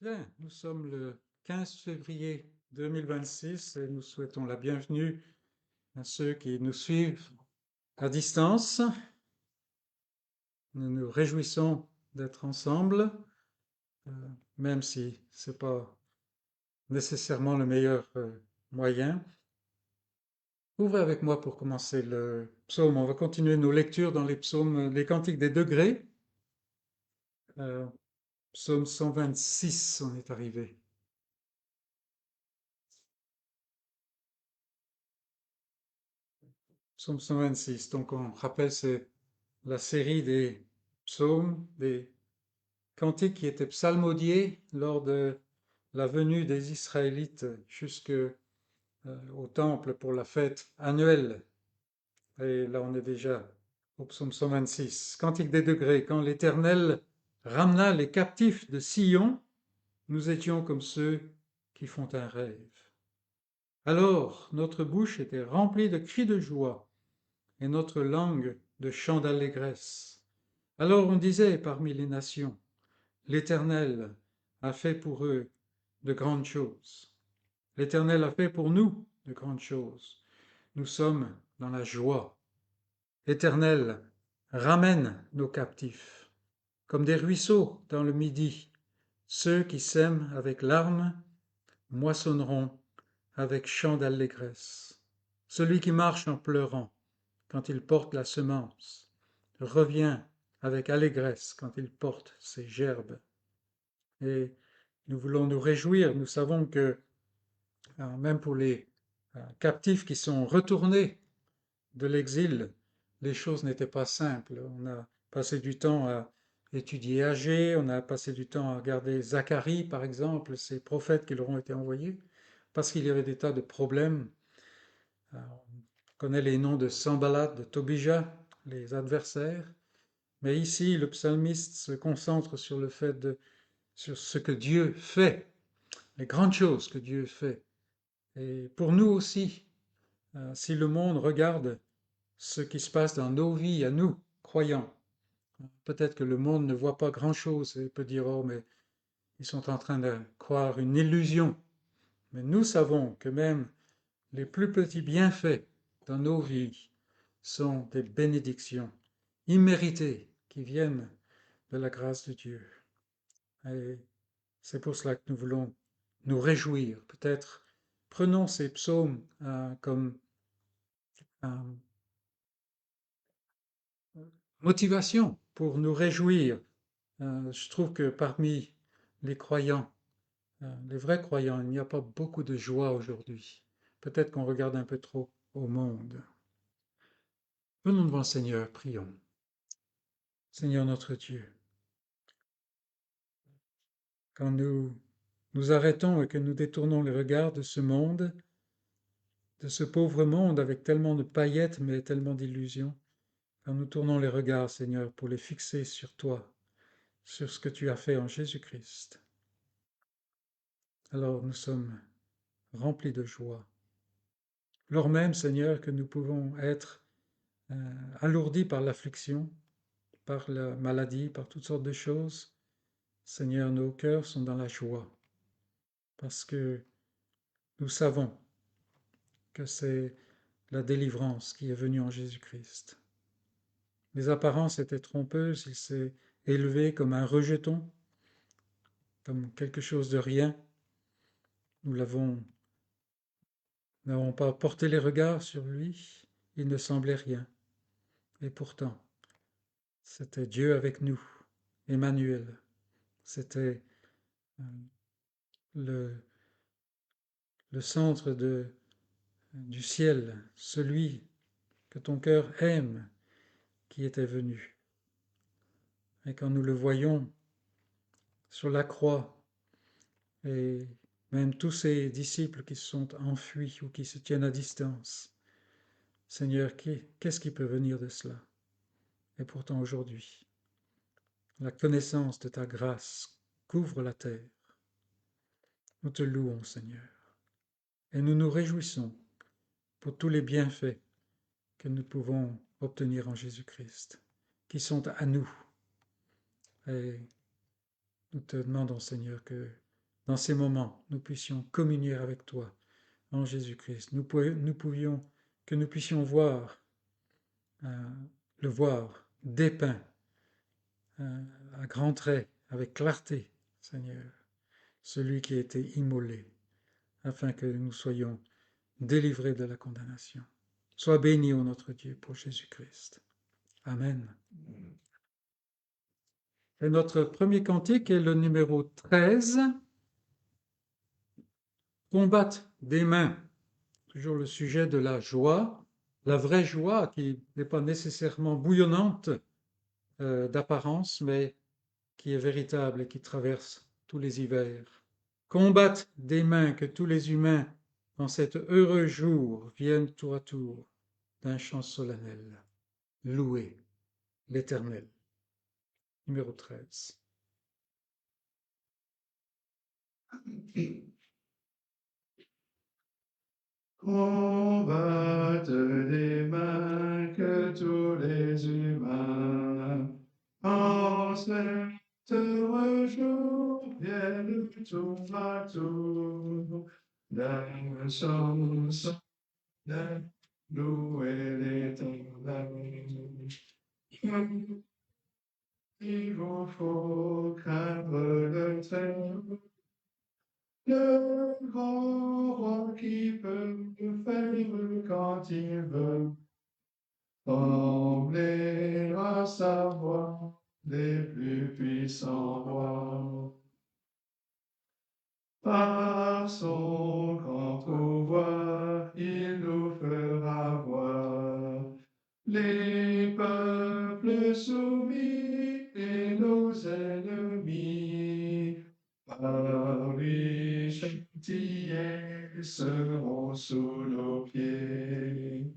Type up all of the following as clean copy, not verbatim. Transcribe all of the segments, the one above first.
Bien, nous sommes le 15 février 2026 et nous souhaitons la bienvenue à ceux qui nous suivent à distance. Nous nous réjouissons d'être ensemble, euh, même si ce n'est pas nécessairement le meilleur moyen. Ouvrez avec moi pour commencer le psaume. On va continuer nos lectures dans les psaumes, les cantiques des degrés. Euh, Psaume 126, on est arrivé. Psaume 126. Donc on rappelle, c'est la série des psaumes, des cantiques qui étaient psalmodiés lors de la venue des Israélites jusqu'au temple pour la fête annuelle. Et là, on est déjà au psaume 126. Cantique des degrés. Quand l'Éternel ramena les captifs de Sion, nous étions comme ceux qui font un rêve. Alors notre bouche était remplie de cris de joie et notre langue de chants d'allégresse. Alors on disait parmi les nations, l'Éternel a fait pour eux de grandes choses. L'Éternel a fait pour nous de grandes choses. Nous sommes dans la joie. L'Éternel ramène nos captifs, comme des ruisseaux dans le midi. Ceux qui sèment avec larmes moissonneront avec chants d'allégresse. Celui qui marche en pleurant quand il porte la semence revient avec allégresse quand il porte ses gerbes. Et nous voulons nous réjouir. Nous savons que même pour les captifs qui sont retournés de l'exil, les choses n'étaient pas simples. On a passé du temps à étudier Agé, on a passé du temps à regarder Zacharie, par exemple, ces prophètes qui leur ont été envoyés, parce qu'il y avait des tas de problèmes. On connaît les noms de Sanballat, de Tobija, les adversaires. Mais ici, le psalmiste se concentre sur le fait sur ce que Dieu fait, les grandes choses que Dieu fait. Et pour nous aussi, si le monde regarde ce qui se passe dans nos vies à nous, croyants, peut-être que le monde ne voit pas grand-chose et peut dire, oh, mais ils sont en train de croire une illusion. Mais nous savons que même les plus petits bienfaits dans nos vies sont des bénédictions imméritées qui viennent de la grâce de Dieu. Et c'est pour cela que nous voulons nous réjouir. Peut-être prenons ces psaumes comme motivation pour nous réjouir. Je trouve que parmi les croyants, les vrais croyants, il n'y a pas beaucoup de joie aujourd'hui. Peut-être qu'on regarde un peu trop au monde. Venons devant le Seigneur, prions. Seigneur notre Dieu, quand nous nous arrêtons et que nous détournons les regards de ce monde, de ce pauvre monde avec tellement de paillettes mais tellement d'illusions, quand nous tournons les regards, Seigneur, pour les fixer sur toi, sur ce que tu as fait en Jésus-Christ, alors nous sommes remplis de joie. Lors même, Seigneur, que nous pouvons être alourdis par l'affliction, par la maladie, par toutes sortes de choses, Seigneur, nos cœurs sont dans la joie, parce que nous savons que c'est la délivrance qui est venue en Jésus-Christ. Les apparences étaient trompeuses, il s'est élevé comme un rejeton, comme quelque chose de rien. Nous n'avons pas porté les regards sur lui, il ne semblait rien. Et pourtant, c'était Dieu avec nous, Emmanuel. C'était le, le centre du ciel, celui que ton cœur aime, qui était venu. Et quand nous le voyons sur la croix, et même tous ces disciples qui se sont enfuis ou qui se tiennent à distance, Seigneur, qu'est-ce qui peut venir de cela? Et pourtant aujourd'hui, la connaissance de ta grâce couvre la terre. Nous te louons, Seigneur, et nous nous réjouissons pour tous les bienfaits que nous pouvons obtenir en Jésus-Christ, qui sont à nous. Et nous te demandons, Seigneur, que dans ces moments, nous puissions communier avec toi en Jésus-Christ. Que nous puissions voir, euh, le voir dépeint à grands traits, avec clarté, Seigneur, celui qui a été immolé, afin que nous soyons délivrés de la condamnation. Sois béni, ô notre Dieu, pour Jésus-Christ. Amen. Et notre premier cantique est le numéro 13. Combattre des mains. Toujours le sujet de la joie, la vraie joie qui n'est pas nécessairement bouillonnante d'apparence, mais qui est véritable et qui traverse tous les hivers. Combattre des mains que tous les humains, en cet heureux jour, viennent tour à tour d'un chant solennel. Louer l'Éternel. Numéro 13. Combattent des mains que tous les humains en cet heureux jour viennent tour à tour d'un chant solennel louer l'Éternel. Il vous faut craindre le Très-Haut, le grand roi qui peut faire quand il veut trembler à sa voix les plus puissants rois. Par son grand pouvoir, il nous fera voir les peuples soumis et nos ennemis. Par lui châtiés seront sous nos pieds.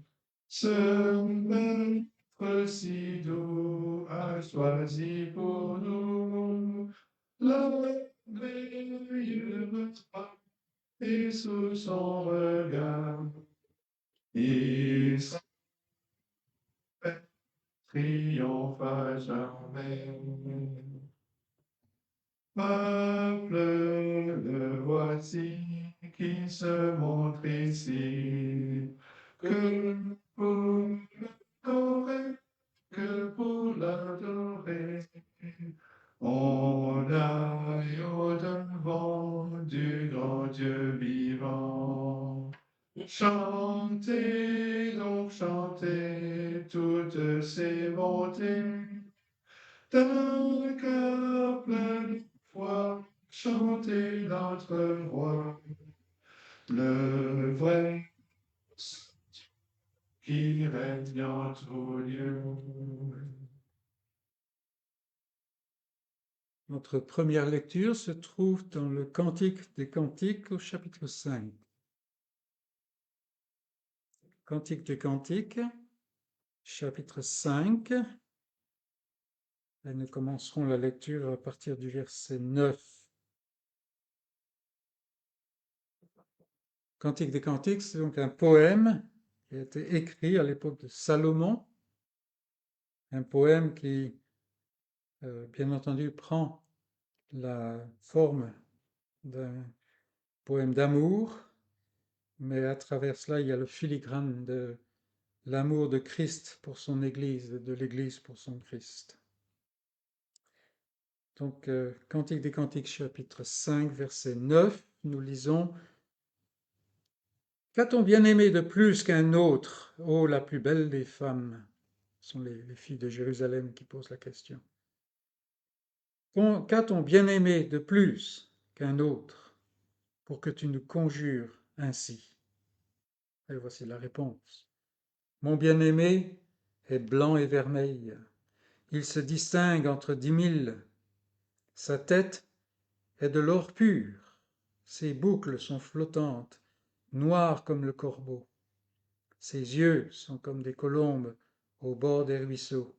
Ce maître si doux a choisi pour nous la meilleure part, et sous son regard, il triomphe à jamais. Peuple, le voici qui se montre ici, que pour l'adorer, que pour l'adorer, on aille au-devant du grand Dieu vivant. Chantez donc, chantez toutes ses bontés, d'un cœur plein de foi, chantez notre roi, le vrai qui règne en tout lieu. Notre première lecture se trouve dans le Cantique des Cantiques au chapitre 5. Cantique des Cantiques, chapitre 5. Et nous commencerons la lecture à partir du verset 9. Cantique des Cantiques, c'est donc un poème qui a été écrit à l'époque de Salomon, un poème qui, bien entendu, prend la forme d'un poème d'amour, mais à travers cela, il y a le filigrane de l'amour de Christ pour son Église et de l'Église pour son Christ. Donc, Cantique des Cantiques, chapitre 5, verset 9, nous lisons « Qu'a-t-on bien aimé de plus qu'un autre, ô la plus belle des femmes ?» Ce sont les filles de Jérusalem qui posent la question. « Qu'a-t-on bien aimé de plus qu'un autre pour que tu nous conjures ainsi ?» Et voici la réponse. « Mon bien-aimé est blanc et vermeil. Il se distingue entre 10 000. Sa tête est de l'or pur. Ses boucles sont flottantes, noires comme le corbeau. Ses yeux sont comme des colombes au bord des ruisseaux,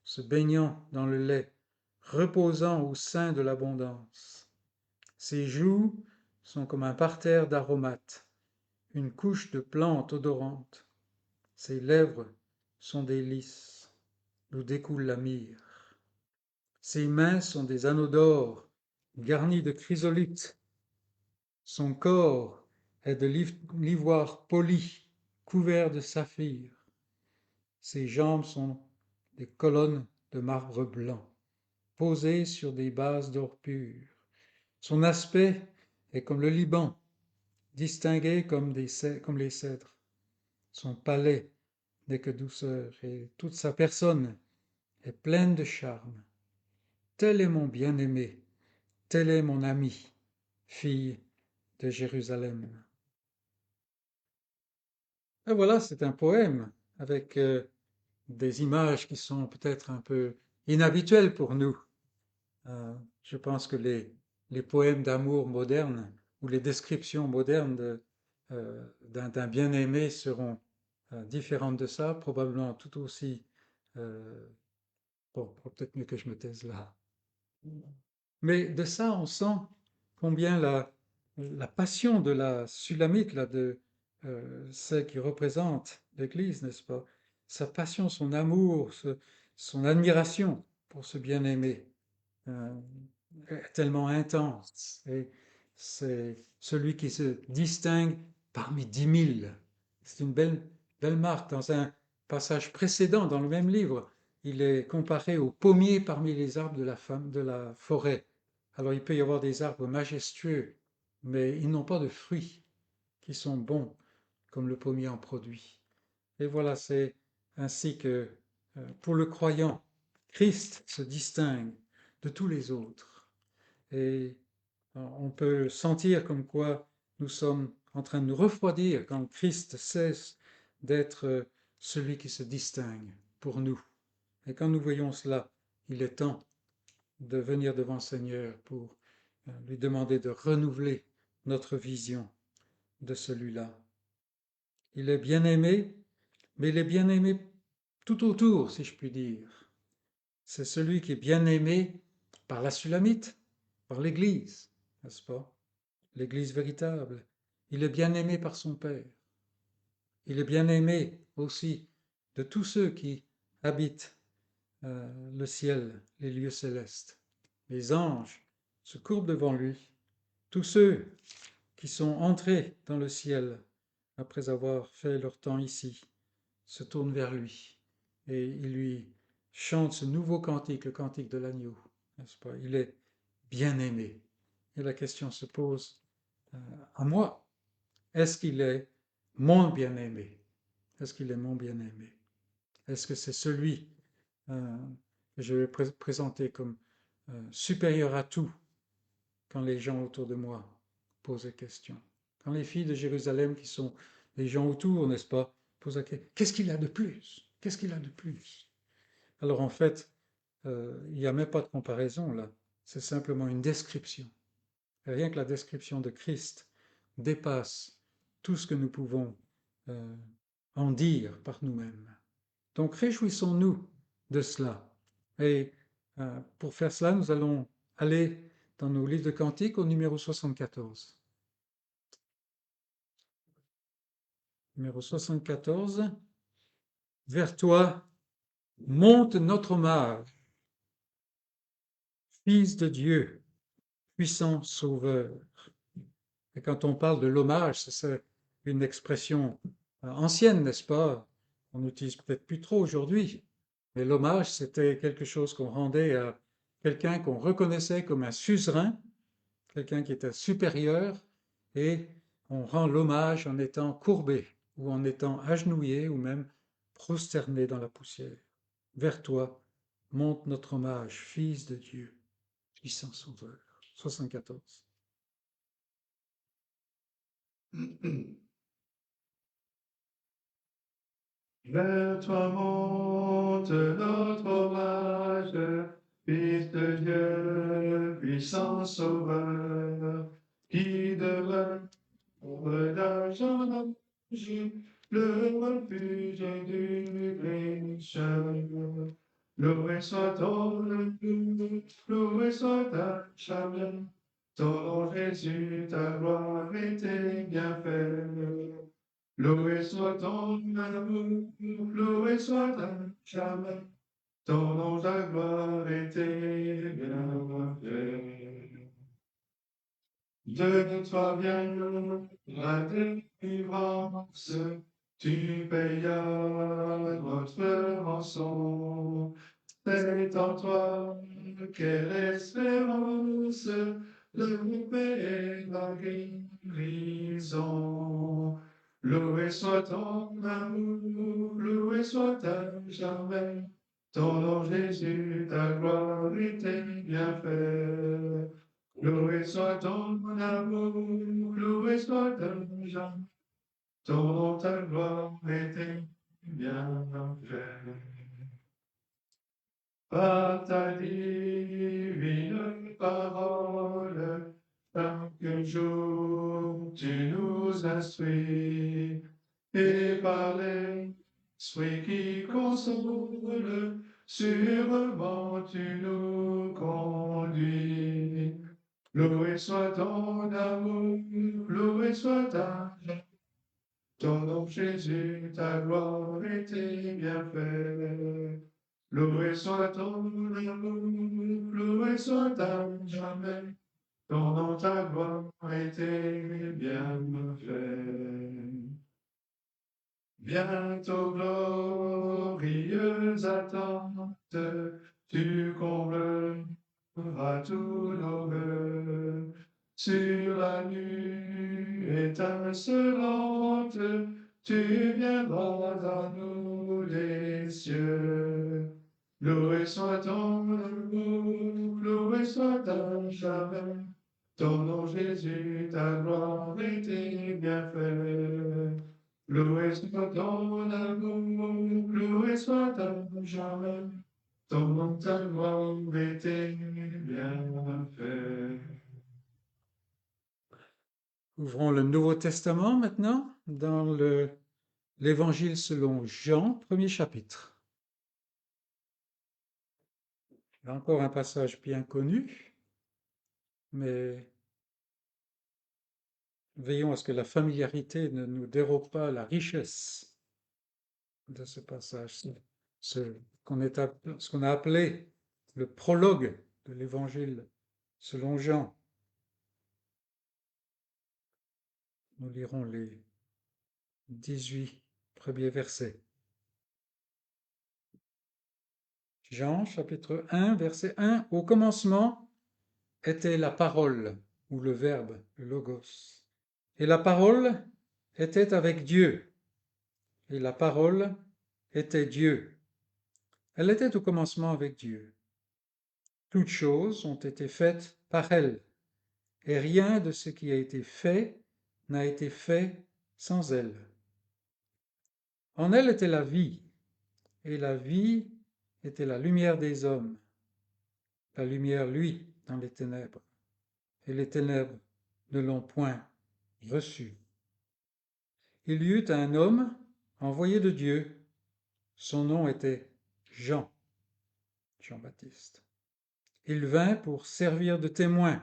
se baignant dans le lait, reposant au sein de l'abondance. Ses joues sont comme un parterre d'aromates, une couche de plantes odorantes. Ses lèvres sont des lys, d'où découle la myrrhe. Ses mains sont des anneaux d'or, garnis de chrysolites. Son corps est de l'ivoire poli, couvert de saphir. Ses jambes sont des colonnes de marbre blanc, posées sur des bases d'or pur. Son aspect est comme le Liban, distingué comme les cèdres. Son palais n'est que douceur, et toute sa personne est pleine de charme. Tel est mon bien-aimé, tel est mon ami, fille de Jérusalem. Et voilà, c'est un poème avec des images qui sont peut-être un peu inhabituelles pour nous. Je pense que les poèmes d'amour modernes ou les descriptions modernes d'un bien-aimé seront différentes de ça, probablement tout aussi. Bon, peut-être mieux que je me taise là. Mais de ça, on sent combien la passion de la Sulamite, là, de celle qui représente l'Église, n'est-ce pas? Sa passion, son amour, son admiration pour ce bien-aimé euh, est tellement intense. Et c'est celui qui se distingue parmi 10 000. C'est une belle marque. Dans un passage précédent, dans le même livre, il est comparé au pommier parmi les arbres de la forêt. Alors il peut y avoir des arbres majestueux, mais ils n'ont pas de fruits qui sont bons comme le pommier en produit. Et voilà, c'est ainsi que pour le croyant, Christ se distingue de tous les autres. Et on peut sentir comme quoi nous sommes en train de nous refroidir quand Christ cesse d'être celui qui se distingue pour nous. Et quand nous voyons cela, il est temps de venir devant le Seigneur pour lui demander de renouveler notre vision de celui-là. Il est bien-aimé, mais il est bien-aimé tout autour, si je puis dire. C'est celui qui est bien-aimé par la Sulamite, par l'Église, n'est-ce pas? L'Église véritable. Il est bien-aimé par son Père. Il est bien-aimé aussi de tous ceux qui habitent le ciel, les lieux célestes. Les anges se courbent devant lui. Tous ceux qui sont entrés dans le ciel après avoir fait leur temps ici se tournent vers lui et ils lui chantent ce nouveau cantique, le cantique de l'agneau, n'est-ce pas? Il est bien-aimé. Et la question se pose à moi, est-ce qu'il est mon bien-aimé? Est-ce qu'il est mon bien-aimé? Est-ce que c'est celui que je vais présenter comme supérieur à tout quand les gens autour de moi posent des questions? Quand les filles de Jérusalem, qui sont les gens autour, n'est-ce pas, posent la question, qu'est-ce qu'il a de plus? Qu'est-ce qu'il a de plus? Alors en fait, il n'y a même pas de comparaison là, c'est simplement une description. Et rien que la description de Christ dépasse tout ce que nous pouvons euh, en dire par nous-mêmes. Donc réjouissons-nous de cela. Et pour faire cela, nous allons aller dans nos livres de cantiques au numéro 74. Numéro 74. Vers toi monte notre hommage, Fils de Dieu, puissant Sauveur. Et quand on parle de l'hommage, c'est une expression ancienne, n'est-ce pas? On n'utilise peut-être plus trop aujourd'hui. Mais l'hommage, c'était quelque chose qu'on rendait à quelqu'un qu'on reconnaissait comme un suzerain, quelqu'un qui était supérieur, et on rend l'hommage en étant courbé, ou en étant agenouillé, ou même prosterné dans la poussière. Vers toi monte notre hommage, Fils de Dieu, puissant Sauveur. 74. Vers toi monte notre hommage, Fils de Dieu, puissant Sauveur, qui devint d'argent le refuge du pécheur. Loué soit ton nom, loué soit ta charme, ton nom Jésus, ta gloire et tes bienfaits. Loué soit ton amour, loué soit ta charme, ton nom, ta gloire et tes bienfaits. De toi vient la délivrance, tu payas notre rançon. C'est en toi qu'est l'espérance, le paix et la guérison. Loué soit ton amour, loué soit à jamais. Ton nom Jésus, ta gloire et tes bienfaits. Loué soit ton amour, loué soit ta jamais. Ton nom, ta gloire et tes bienfaits. Par ta divine parole, chaque jour tu nous instruis, et par l'esprit qui console, sûrement tu nous conduis. Loué soit ton amour, loué soit ton nom Jésus, ta gloire et tes bienfaits. Loué soit ton amour, loué soit à jamais. Ton nom, ta gloire et tes bienfaits. Bientôt glorieuse attente, tu combleras tous nos vœux. Sur la nue étincelante, tu viendras à nous des cieux. Loué soit ton amour, loué soit à jamais. Ton nom Jésus, ta gloire et tes bienfaits. Loué soit ton amour, loué soit à jamais. Ton nom, ta gloire et tes bienfaits. Ouvrons le Nouveau Testament maintenant dans l'Évangile selon Jean, premier chapitre. Là encore un passage bien connu, mais veillons à ce que la familiarité ne nous dérobe pas la richesse de ce passage, ce qu'on a appelé le prologue de l'Évangile selon Jean. Nous lirons les 18 premiers versets. Jean, chapitre 1, verset 1. Au commencement était la parole, ou le verbe, le logos. Et la parole était avec Dieu. Et la parole était Dieu. Elle était au commencement avec Dieu. Toutes choses ont été faites par elle, et rien de ce qui a été fait n'a été fait sans elle. En elle était la vie, et la vie était la lumière des hommes. La lumière luit dans les ténèbres, et les ténèbres ne l'ont point reçue. Il y eut un homme envoyé de Dieu, son nom était Jean, Jean-Baptiste. Il vint pour servir de témoin,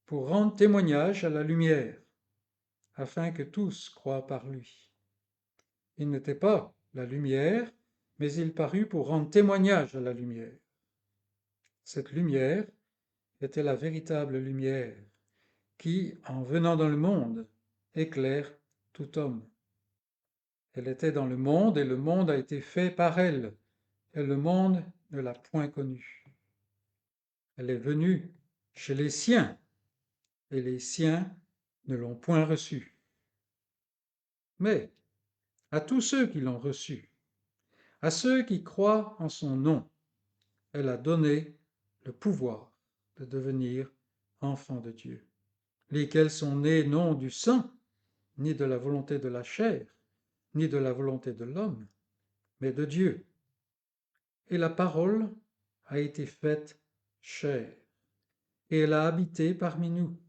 pour rendre témoignage à la lumière, afin que tous croient par lui. Il n'était pas la lumière, mais il parut pour rendre témoignage à la lumière. Cette lumière était la véritable lumière qui, en venant dans le monde, éclaire tout homme. Elle était dans le monde et le monde a été fait par elle, et le monde ne l'a point connue. Elle est venue chez les siens, et les siens ne l'ont point reçue. Mais à tous ceux qui l'ont reçue, à ceux qui croient en son nom, elle a donné le pouvoir de devenir enfants de Dieu, lesquels sont nés non du sang, ni de la volonté de la chair, ni de la volonté de l'homme, mais de Dieu. Et la parole a été faite chair, et elle a habité parmi nous,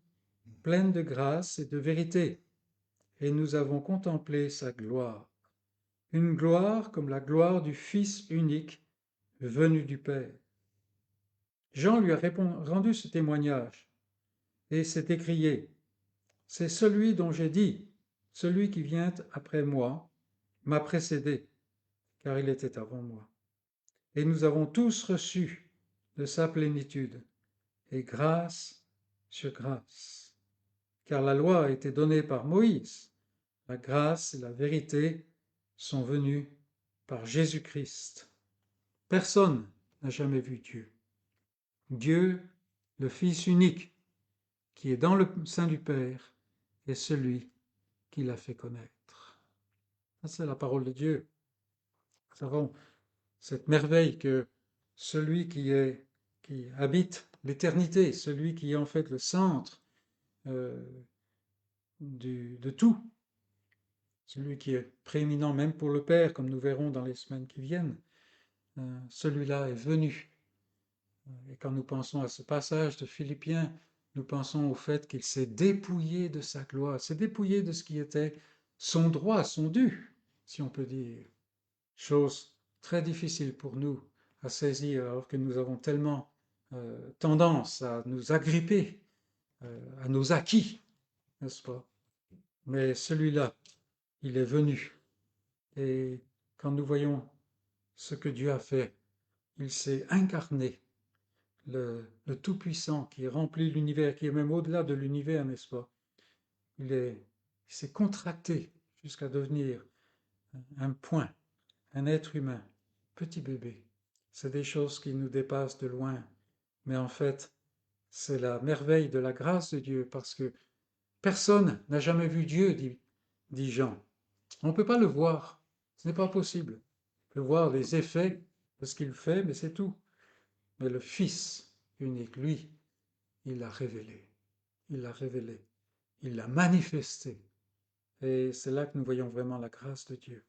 pleine de grâce et de vérité, et nous avons contemplé sa gloire, une gloire comme la gloire du Fils unique venu du Père. Jean lui a rendu ce témoignage et s'est écrié, « C'est celui dont j'ai dit, celui qui vient après moi m'a précédé, car il était avant moi. Et nous avons tous reçu de sa plénitude, et grâce sur grâce. » car la loi a été donnée par Moïse. La grâce et la vérité sont venues par Jésus-Christ. Personne n'a jamais vu Dieu. Dieu, le Fils unique, qui est dans le sein du Père, est celui qui l'a fait connaître. Ça, c'est la parole de Dieu. Nous avons cette merveille que celui qui habite l'éternité, celui qui est en fait le centre euh, de tout, celui qui est prééminent même pour le Père, comme nous verrons dans les semaines qui viennent, celui-là est venu. Et quand nous pensons à ce passage de Philippiens, nous pensons au fait qu'il s'est dépouillé de sa gloire, s'est dépouillé de ce qui était son droit, son dû, si on peut dire. Chose très difficile pour nous à saisir, alors que nous avons tellement tendance à nous agripper à nos acquis, n'est-ce pas? Mais celui-là, il est venu. Et quand nous voyons ce que Dieu a fait, il s'est incarné, le Tout-Puissant qui remplit l'univers, qui est même au-delà de l'univers, n'est-ce pas? Il s'est contracté jusqu'à devenir un point, un être humain, petit bébé. C'est des choses qui nous dépassent de loin. Mais en fait, c'est la merveille de la grâce de Dieu, parce que personne n'a jamais vu Dieu, dit Jean. On ne peut pas le voir, ce n'est pas possible. On peut voir les effets de ce qu'il fait, mais c'est tout. Mais le Fils unique, lui, il l'a révélé, il l'a révélé, il l'a manifesté. Et c'est là que nous voyons vraiment la grâce de Dieu.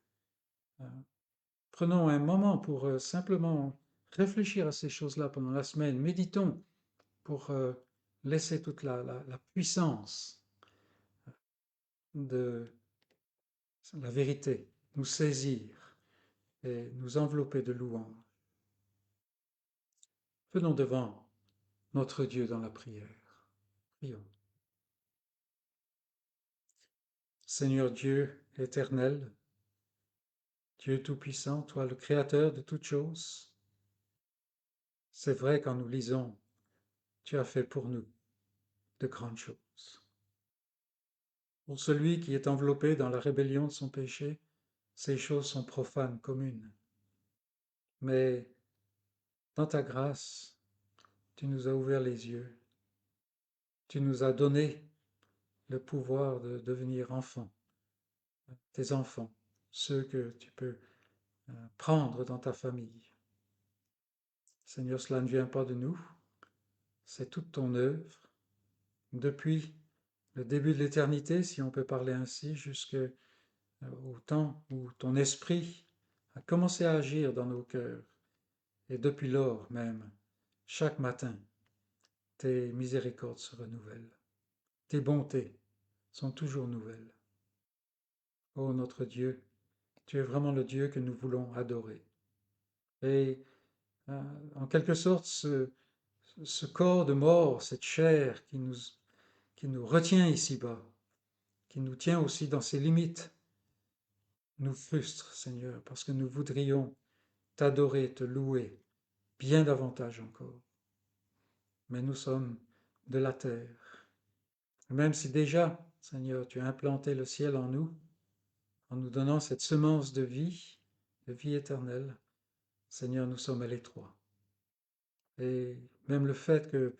Prenons un moment pour simplement réfléchir à ces choses-là pendant la semaine. Méditons pour laisser toute la puissance de la vérité nous saisir et nous envelopper de louanges. Venons devant notre Dieu dans la prière. Prions. Seigneur Dieu éternel, Dieu Tout-Puissant, toi le Créateur de toutes choses, c'est vrai quand nous lisons, tu as fait pour nous de grandes choses. Pour celui qui est enveloppé dans la rébellion de son péché, ces choses sont profanes, communes. Mais dans ta grâce, tu nous as ouvert les yeux, tu nous as donné le pouvoir de devenir enfants, tes enfants, ceux que tu peux prendre dans ta famille. Seigneur, cela ne vient pas de nous, c'est toute ton œuvre, depuis le début de l'éternité, si on peut parler ainsi, jusqu'au temps où ton esprit a commencé à agir dans nos cœurs. Et depuis lors même, chaque matin, tes miséricordes se renouvellent. Tes bontés sont toujours nouvelles. Ô notre Dieu, tu es vraiment le Dieu que nous voulons adorer. Et en quelque sorte, ce corps de mort, cette chair qui nous retient ici-bas, qui nous tient aussi dans ses limites, nous frustre, Seigneur, parce que nous voudrions t'adorer, te louer, bien davantage encore. Mais nous sommes de la terre. Même si déjà, Seigneur, tu as implanté le ciel en nous donnant cette semence de vie éternelle, Seigneur, nous sommes à l'étroit. Et même le fait que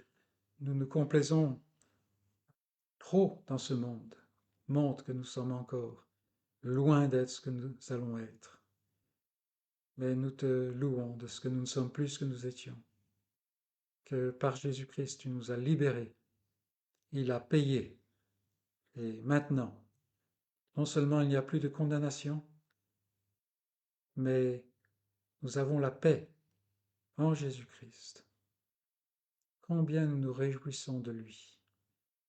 nous nous complaisons trop dans ce monde montre que nous sommes encore loin d'être ce que nous allons être. Mais nous te louons de ce que nous ne sommes plus ce que nous étions. Que par Jésus-Christ, tu nous as libérés. Il a payé. Et maintenant, non seulement il n'y a plus de condamnation, mais nous avons la paix en Jésus-Christ. Combien nous nous réjouissons de lui,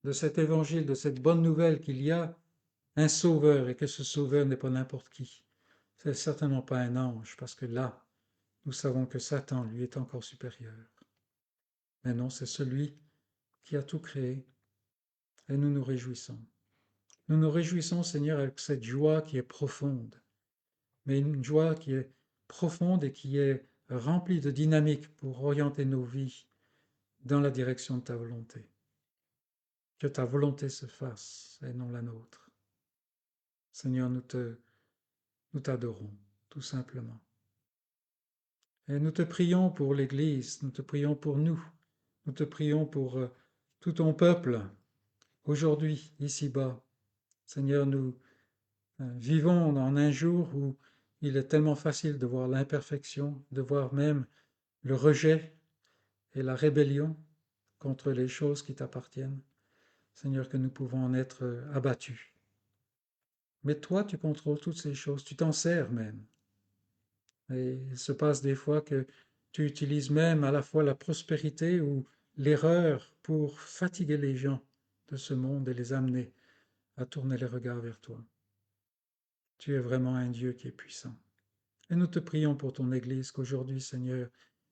de cet évangile, de cette bonne nouvelle qu'il y a un sauveur et que ce sauveur n'est pas n'importe qui. C'est certainement pas un ange, parce que là, nous savons que Satan, lui, est encore supérieur. Mais non, c'est celui qui a tout créé et nous nous réjouissons. Nous nous réjouissons, Seigneur, avec cette joie qui est profonde, mais une joie qui est profonde et qui est remplie de dynamique pour orienter nos vies dans la direction de ta volonté. que ta volonté se fasse et non la nôtre. Seigneur, nous t'adorons, tout simplement. Et nous te prions pour l'Église, nous te prions pour nous, nous te prions pour tout ton peuple, aujourd'hui, ici-bas. Seigneur, nous vivons en un jour où il est tellement facile de voir l'imperfection, de voir même le rejet et la rébellion contre les choses qui t'appartiennent. Seigneur, que nous pouvons en être abattus. Mais toi, tu contrôles toutes ces choses, tu t'en sers même. Et il se passe des fois que tu utilises même à la fois la prospérité ou l'erreur pour fatiguer les gens de ce monde et les amener à tourner les regards vers toi. Tu es vraiment un Dieu qui est puissant. Et nous te prions pour ton Église, qu'aujourd'hui, Seigneur,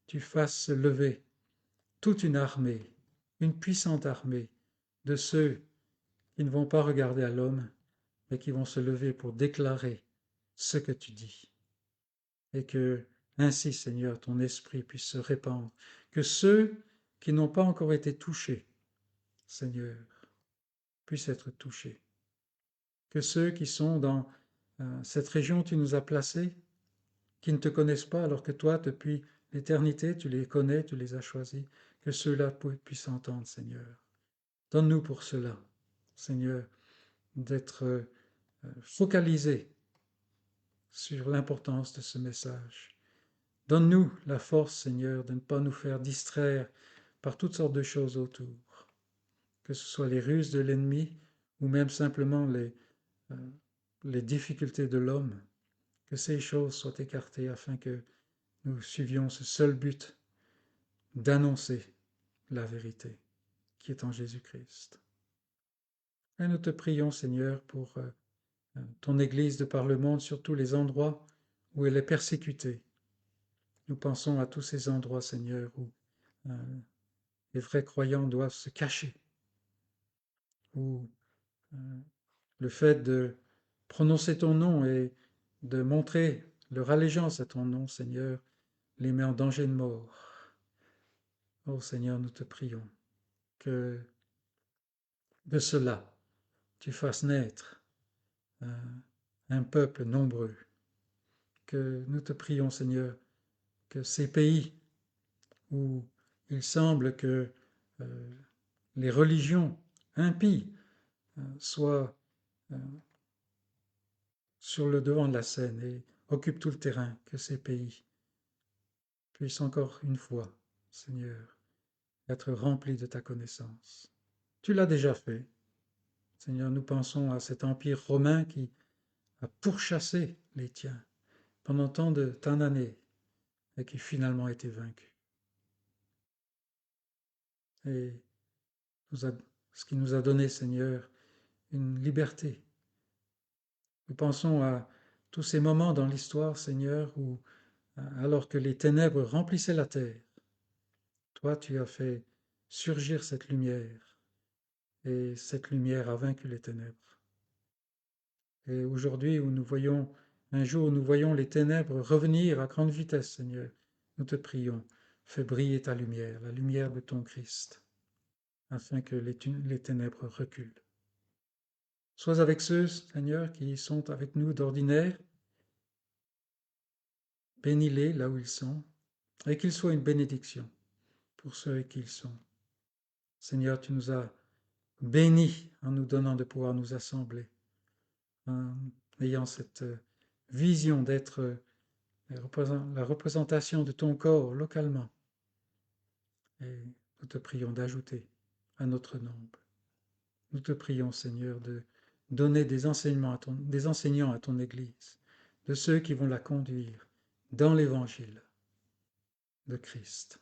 tu fasses se lever toute une armée, une puissante armée de ceux qui ne vont pas regarder à l'homme, mais qui vont se lever pour déclarer ce que tu dis. Et que ainsi, Seigneur, ton esprit puisse se répandre, que ceux qui n'ont pas encore été touchés, Seigneur, puissent être touchés, que ceux qui sont dans cette région où tu nous as placés, qui ne te connaissent pas alors que toi, depuis l'éternité, tu les connais, tu les as choisis, que ceux-là puissent entendre, Seigneur. Donne-nous pour cela, Seigneur, d'être focalisés sur l'importance de ce message. Donne-nous la force, Seigneur, de ne pas nous faire distraire par toutes sortes de choses autour, que ce soit les ruses de l'ennemi ou même simplement les difficultés de l'homme, que ces choses soient écartées afin que nous suivions ce seul but d'annoncer la vérité qui est en Jésus-Christ. Et nous te prions, Seigneur, pour ton Église de par le monde, sur tous les endroits où elle est persécutée. Nous pensons à tous ces endroits, Seigneur, où les vrais croyants doivent se cacher, où le fait de prononcer ton nom et de montrer leur allégeance à ton nom, Seigneur, les met en danger de mort. Ô Seigneur, nous te prions que de cela, tu fasses naître un peuple nombreux. Que nous te prions, Seigneur, que ces pays où il semble que les religions impies soient sur le devant de la scène et occupent tout le terrain, que ces pays puissent encore une fois, Seigneur, être remplis de ta connaissance. Tu l'as déjà fait. Seigneur, nous pensons à cet empire romain qui a pourchassé les tiens pendant tant d'années et qui finalement a été vaincu. Et ce qui nous a donné, Seigneur, une liberté. Nous pensons à tous ces moments dans l'histoire, Seigneur, où, alors que les ténèbres remplissaient la terre, toi, tu as fait surgir cette lumière, et cette lumière a vaincu les ténèbres. Et aujourd'hui, un jour où nous voyons les ténèbres revenir à grande vitesse, Seigneur, nous te prions, fais briller ta lumière, la lumière de ton Christ, afin que les ténèbres reculent. Sois avec ceux, Seigneur, qui sont avec nous d'ordinaire, bénis-les là où ils sont, et qu'ils soient une bénédiction pour ceux avec qui ils sont. Seigneur, tu nous as bénis en nous donnant de pouvoir nous assembler, en ayant cette vision d'être la représentation de ton corps localement. Et nous te prions d'ajouter à notre nombre. Nous te prions, Seigneur, de donner des enseignants à ton Église, de ceux qui vont la conduire dans l'Évangile de Christ.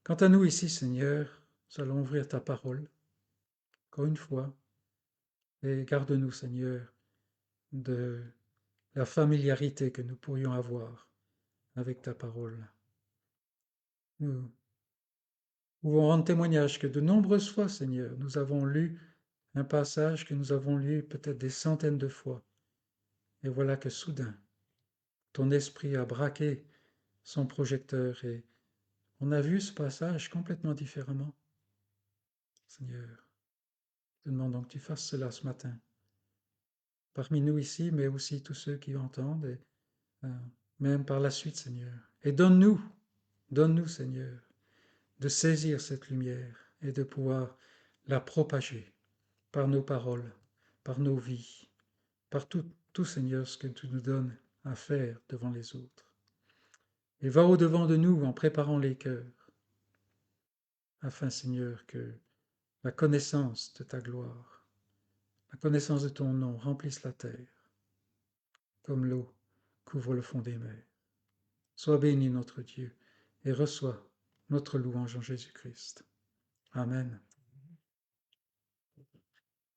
Quant à nous ici, Seigneur, nous allons ouvrir ta parole, encore une fois, et garde-nous, Seigneur, de la familiarité que nous pourrions avoir avec ta parole. Nous pouvons rendre témoignage que de nombreuses fois, Seigneur, nous avons lu un passage que nous avons lu peut-être des centaines de fois, et voilà que soudain, ton esprit a braqué son projecteur et on a vu ce passage complètement différemment. Seigneur, te demandons que tu fasses cela ce matin, parmi nous ici, mais aussi tous ceux qui entendent, et même par la suite, Seigneur. Et donne-nous, Seigneur, de saisir cette lumière et de pouvoir la propager par nos paroles, par nos vies, par tout, Seigneur, ce que tu nous donnes à faire devant les autres. Et va au-devant de nous en préparant les cœurs, afin, Seigneur, que la connaissance de ta gloire, la connaissance de ton nom remplisse la terre, comme l'eau couvre le fond des mers. Sois béni, notre Dieu, et reçois notre louange en Jésus-Christ. Amen.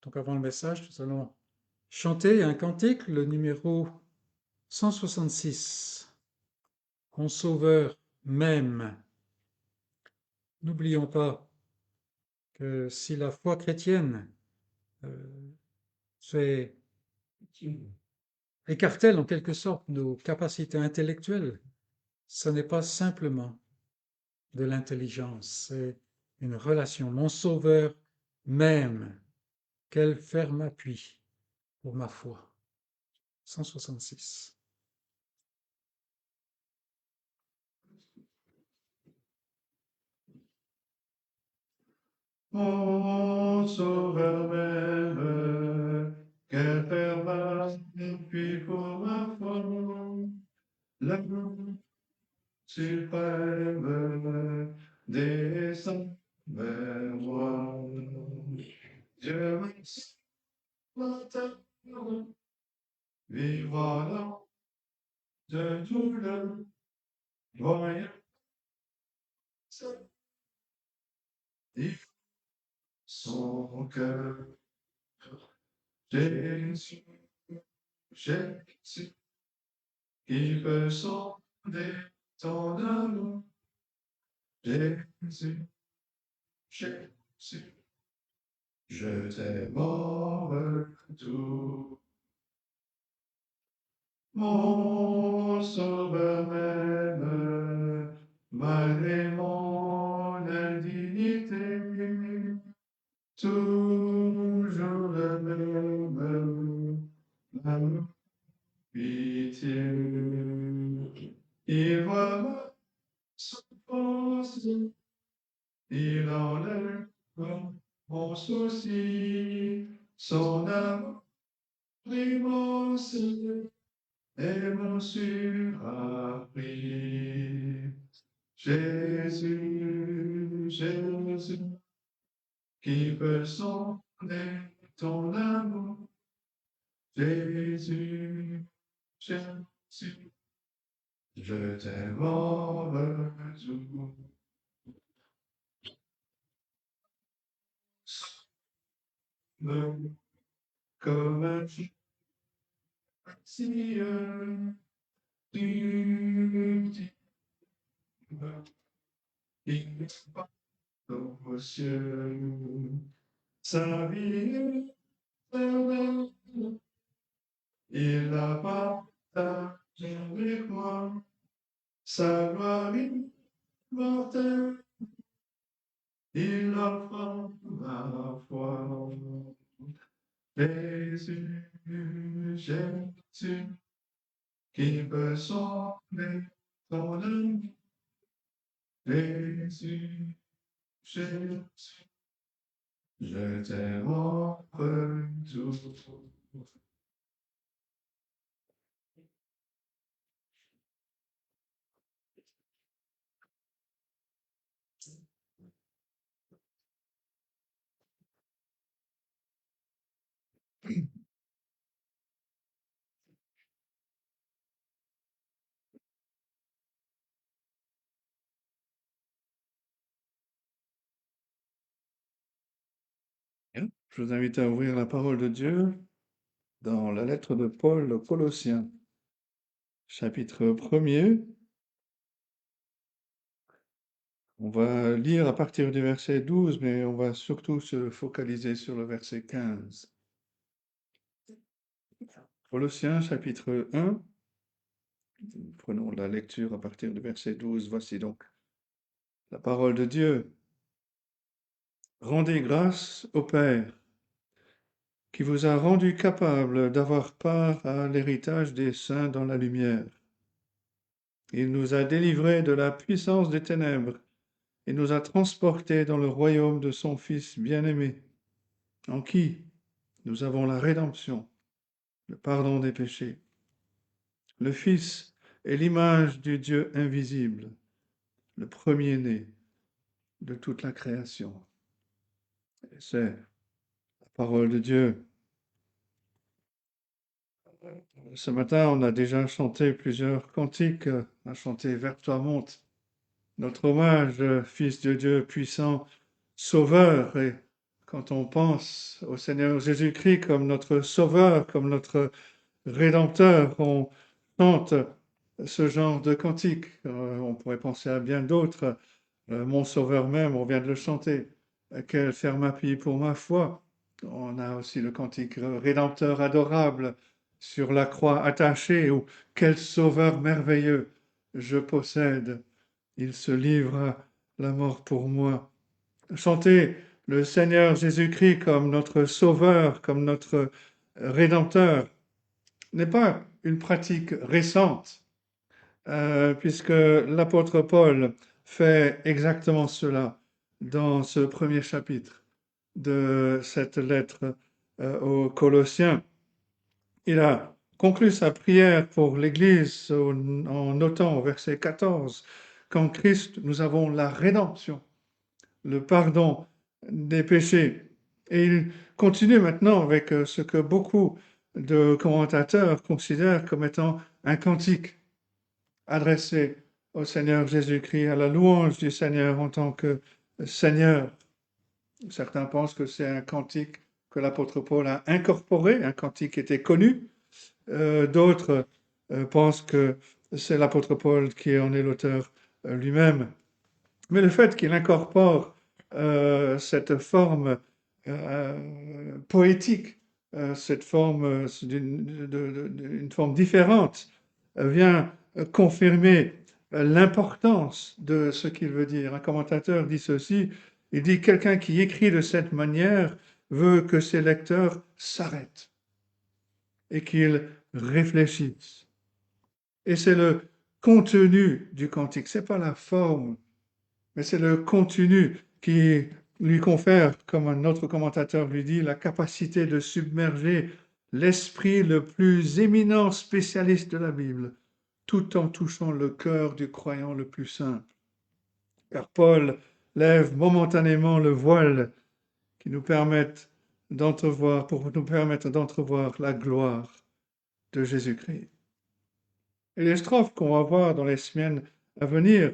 Donc avant le message, nous allons chanter un cantique, le numéro 166. Mon Sauveur m'aime. N'oublions pas que si la foi chrétienne fait écartèle en quelque sorte nos capacités intellectuelles, ce n'est pas simplement de l'intelligence, c'est une relation. Mon Sauveur m'aime. Quel ferme appui pour ma foi. 166. Mon Sauveur m'aime, quel ferme appui pour ma foi. L'amour suprême descend vers moi. Dieu m'aime, vivant de douleur, voyant son cœur. Jésus, Jésus, qui peut sonder ton amour. Jésus, Jésus, je t'aime en retour. Mon Sauveur m'aime, malgré mon indignité, toujours le même, l'amour, pitié. Il voit ma souffrance, il enlève mon souci, son amour immense est mon surabri. Jésus, Jésus, qui peut sonder ton amour. Jésus, Jésus, je t'aime en retour. Comme un fils du divin, il n'est pas aux cieux. Sa vie est éternelle, il la partage avec moi. Sa gloire immortelle, il offre à ma foi. Jésus, Jésus, qui peut sonder ton amour. Jésus, Jésus, je t'aime en retour. Bien. Je vous invite à ouvrir la parole de Dieu dans la lettre de Paul aux Colossiens, chapitre 1er. On va lire à partir du verset 12, mais on va surtout se focaliser sur le verset 15. Colossiens, chapitre 1. Prenons la lecture à partir du verset 12. Voici donc la parole de Dieu. Rendez grâce au Père qui vous a rendu capable d'avoir part à l'héritage des saints dans la lumière. Il nous a délivrés de la puissance des ténèbres et nous a transportés dans le royaume de son Fils bien-aimé, en qui nous avons la rédemption, le pardon des péchés. Le Fils est l'image du Dieu invisible, le premier-né de toute la création. Et c'est la parole de Dieu. Ce matin, on a déjà chanté plusieurs cantiques. On a chanté Vers toi monte notre hommage, Fils de Dieu puissant, Sauveur. Et quand on pense au Seigneur Jésus-Christ comme notre Sauveur, comme notre Rédempteur, on chante ce genre de cantique. On pourrait penser à bien d'autres. Mon Sauveur même, on vient de le chanter. Quel ferme appui pour ma foi. On a aussi le cantique Rédempteur adorable sur la croix attachée, ou quel Sauveur merveilleux je possède. Il se livre à la mort pour moi. Chanter le Seigneur Jésus-Christ comme notre Sauveur, comme notre Rédempteur, n'est pas une pratique récente, puisque l'apôtre Paul fait exactement cela dans ce premier chapitre de cette lettre aux Colossiens. Il a conclu sa prière pour l'Église en notant au verset 14 qu'en Christ nous avons la rédemption, le pardon des péchés. Et il continue maintenant avec ce que beaucoup de commentateurs considèrent comme étant un cantique adressé au Seigneur Jésus-Christ, à la louange du Seigneur en tant que Seigneur. Certains pensent que c'est un cantique que l'apôtre Paul a incorporé, un cantique qui était connu. D'autres pensent que c'est l'apôtre Paul qui en est l'auteur lui-même. Mais le fait qu'il incorpore cette forme poétique, cette forme d'une forme différente, vient confirmer l'importance de ce qu'il veut dire. Un commentateur dit ceci, il dit « Quelqu'un qui écrit de cette manière veut que ses lecteurs s'arrêtent et qu'ils réfléchissent. » Et c'est le contenu du cantique, ce n'est pas la forme, mais c'est le contenu qui lui confère, comme un autre commentateur lui dit, la capacité de submerger l'esprit le plus éminent spécialiste de la Bible, tout en touchant le cœur du croyant le plus simple. Car Paul lève momentanément le voile qui nous permette d'entrevoir, pour nous permettre d'entrevoir la gloire de Jésus-Christ. Et les strophes qu'on va voir dans les semaines à venir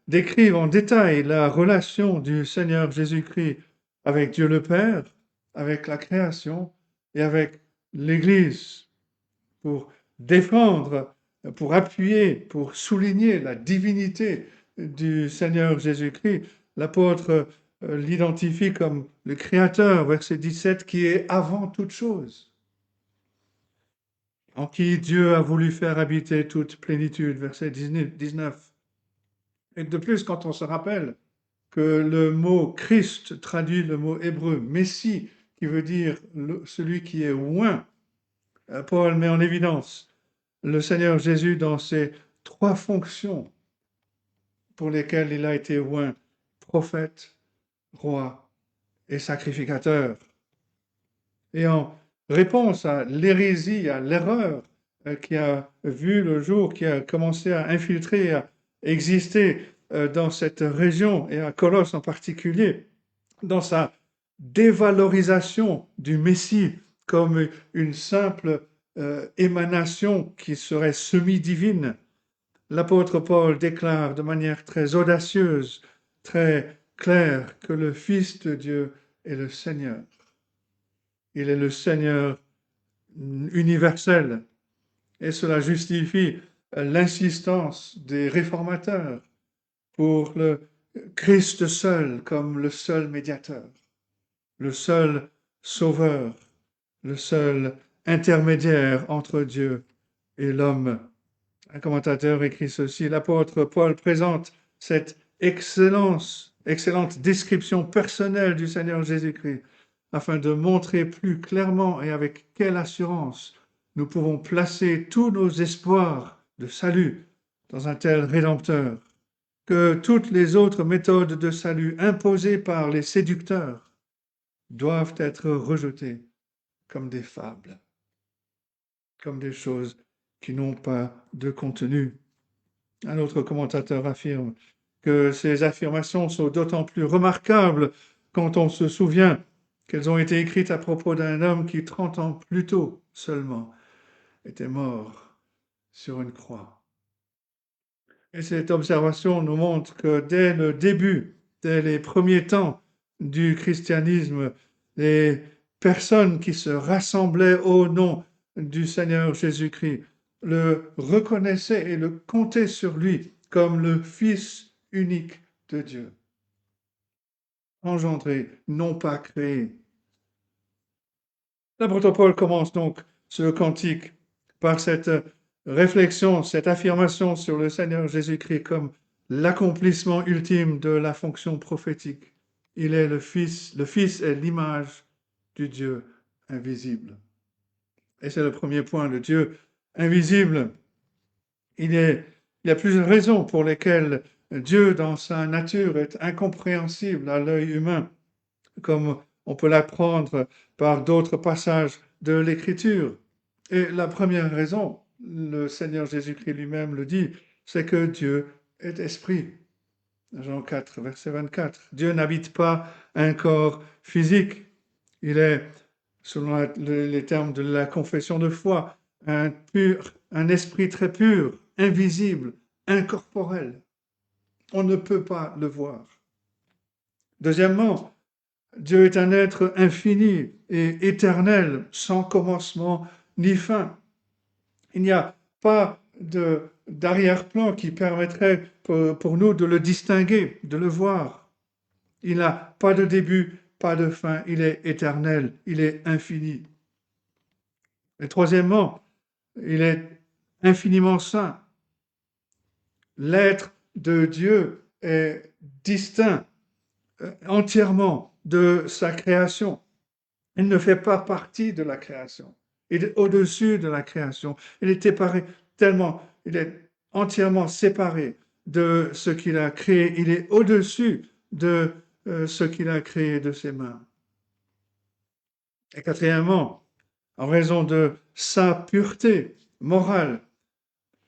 décrivent en détail la relation du Seigneur Jésus-Christ avec Dieu le Père, avec la création et avec l'Église, pour défendre, pour appuyer, pour souligner la divinité du Seigneur Jésus-Christ. L'apôtre l'identifie comme le Créateur, verset 17, qui est avant toute chose, en qui Dieu a voulu faire habiter toute plénitude, verset 19. Et de plus, quand on se rappelle que le mot Christ traduit le mot hébreu Messie, qui veut dire celui qui est oint, Paul met en évidence le Seigneur Jésus dans ses trois fonctions pour lesquelles il a été oint, prophète, roi et sacrificateur. Et en réponse à l'hérésie, à l'erreur qui a vu le jour, qui a commencé à infiltrer, à exister dans cette région et à Colosse en particulier, dans sa dévalorisation du Messie comme une simple émanation qui serait semi-divine, l'apôtre Paul déclare de manière très audacieuse, très claire, que le Fils de Dieu est le Seigneur. Il est le Seigneur universel. Et cela justifie l'insistance des réformateurs pour le Christ seul comme le seul médiateur, le seul sauveur, le seul intermédiaire entre Dieu et l'homme. Un commentateur écrit ceci, l'apôtre Paul présente cette excellente description personnelle du Seigneur Jésus-Christ afin de montrer plus clairement et avec quelle assurance nous pouvons placer tous nos espoirs de salut dans un tel Rédempteur, que toutes les autres méthodes de salut imposées par les séducteurs doivent être rejetées comme des fables, comme des choses qui n'ont pas de contenu. Un autre commentateur affirme que ces affirmations sont d'autant plus remarquables quand on se souvient qu'elles ont été écrites à propos d'un homme qui, 30 ans plus tôt seulement, était mort sur une croix. Et cette observation nous montre que dès le début, dès les premiers temps du christianisme, les personnes qui se rassemblaient au nom du Seigneur Jésus-Christ le reconnaissaient et le comptaient sur lui comme le Fils unique de Dieu, engendré, non pas créé. L'apôtre Paul commence donc ce cantique par cette réflexion, cette affirmation sur le Seigneur Jésus-Christ comme l'accomplissement ultime de la fonction prophétique. Il est le Fils est l'image du Dieu invisible. Et c'est le premier point, le Dieu invisible. Il y a plusieurs raisons pour lesquelles Dieu, dans sa nature, est incompréhensible à l'œil humain, comme on peut l'apprendre par d'autres passages de l'Écriture. Et la première raison, le Seigneur Jésus-Christ lui-même le dit, c'est que Dieu est esprit. Jean 4, verset 24. Dieu n'habite pas un corps physique. Il est, selon les termes de la confession de foi, un esprit très pur, invisible, incorporel. On ne peut pas le voir. Deuxièmement, Dieu est un être infini et éternel, sans commencement ni fin. Il n'y a pas d'arrière-plan qui permettrait pour nous de le distinguer, de le voir. Il n'a pas de début, pas de fin. Il est éternel, il est infini. Et troisièmement, il est infiniment saint. L'être de Dieu est distinct entièrement de sa création. Il ne fait pas partie de la création. Il est au-dessus de la création. Il est entièrement séparé de ce qu'il a créé. Il est au-dessus de ce qu'il a créé de ses mains. Et quatrièmement, en raison de sa pureté morale,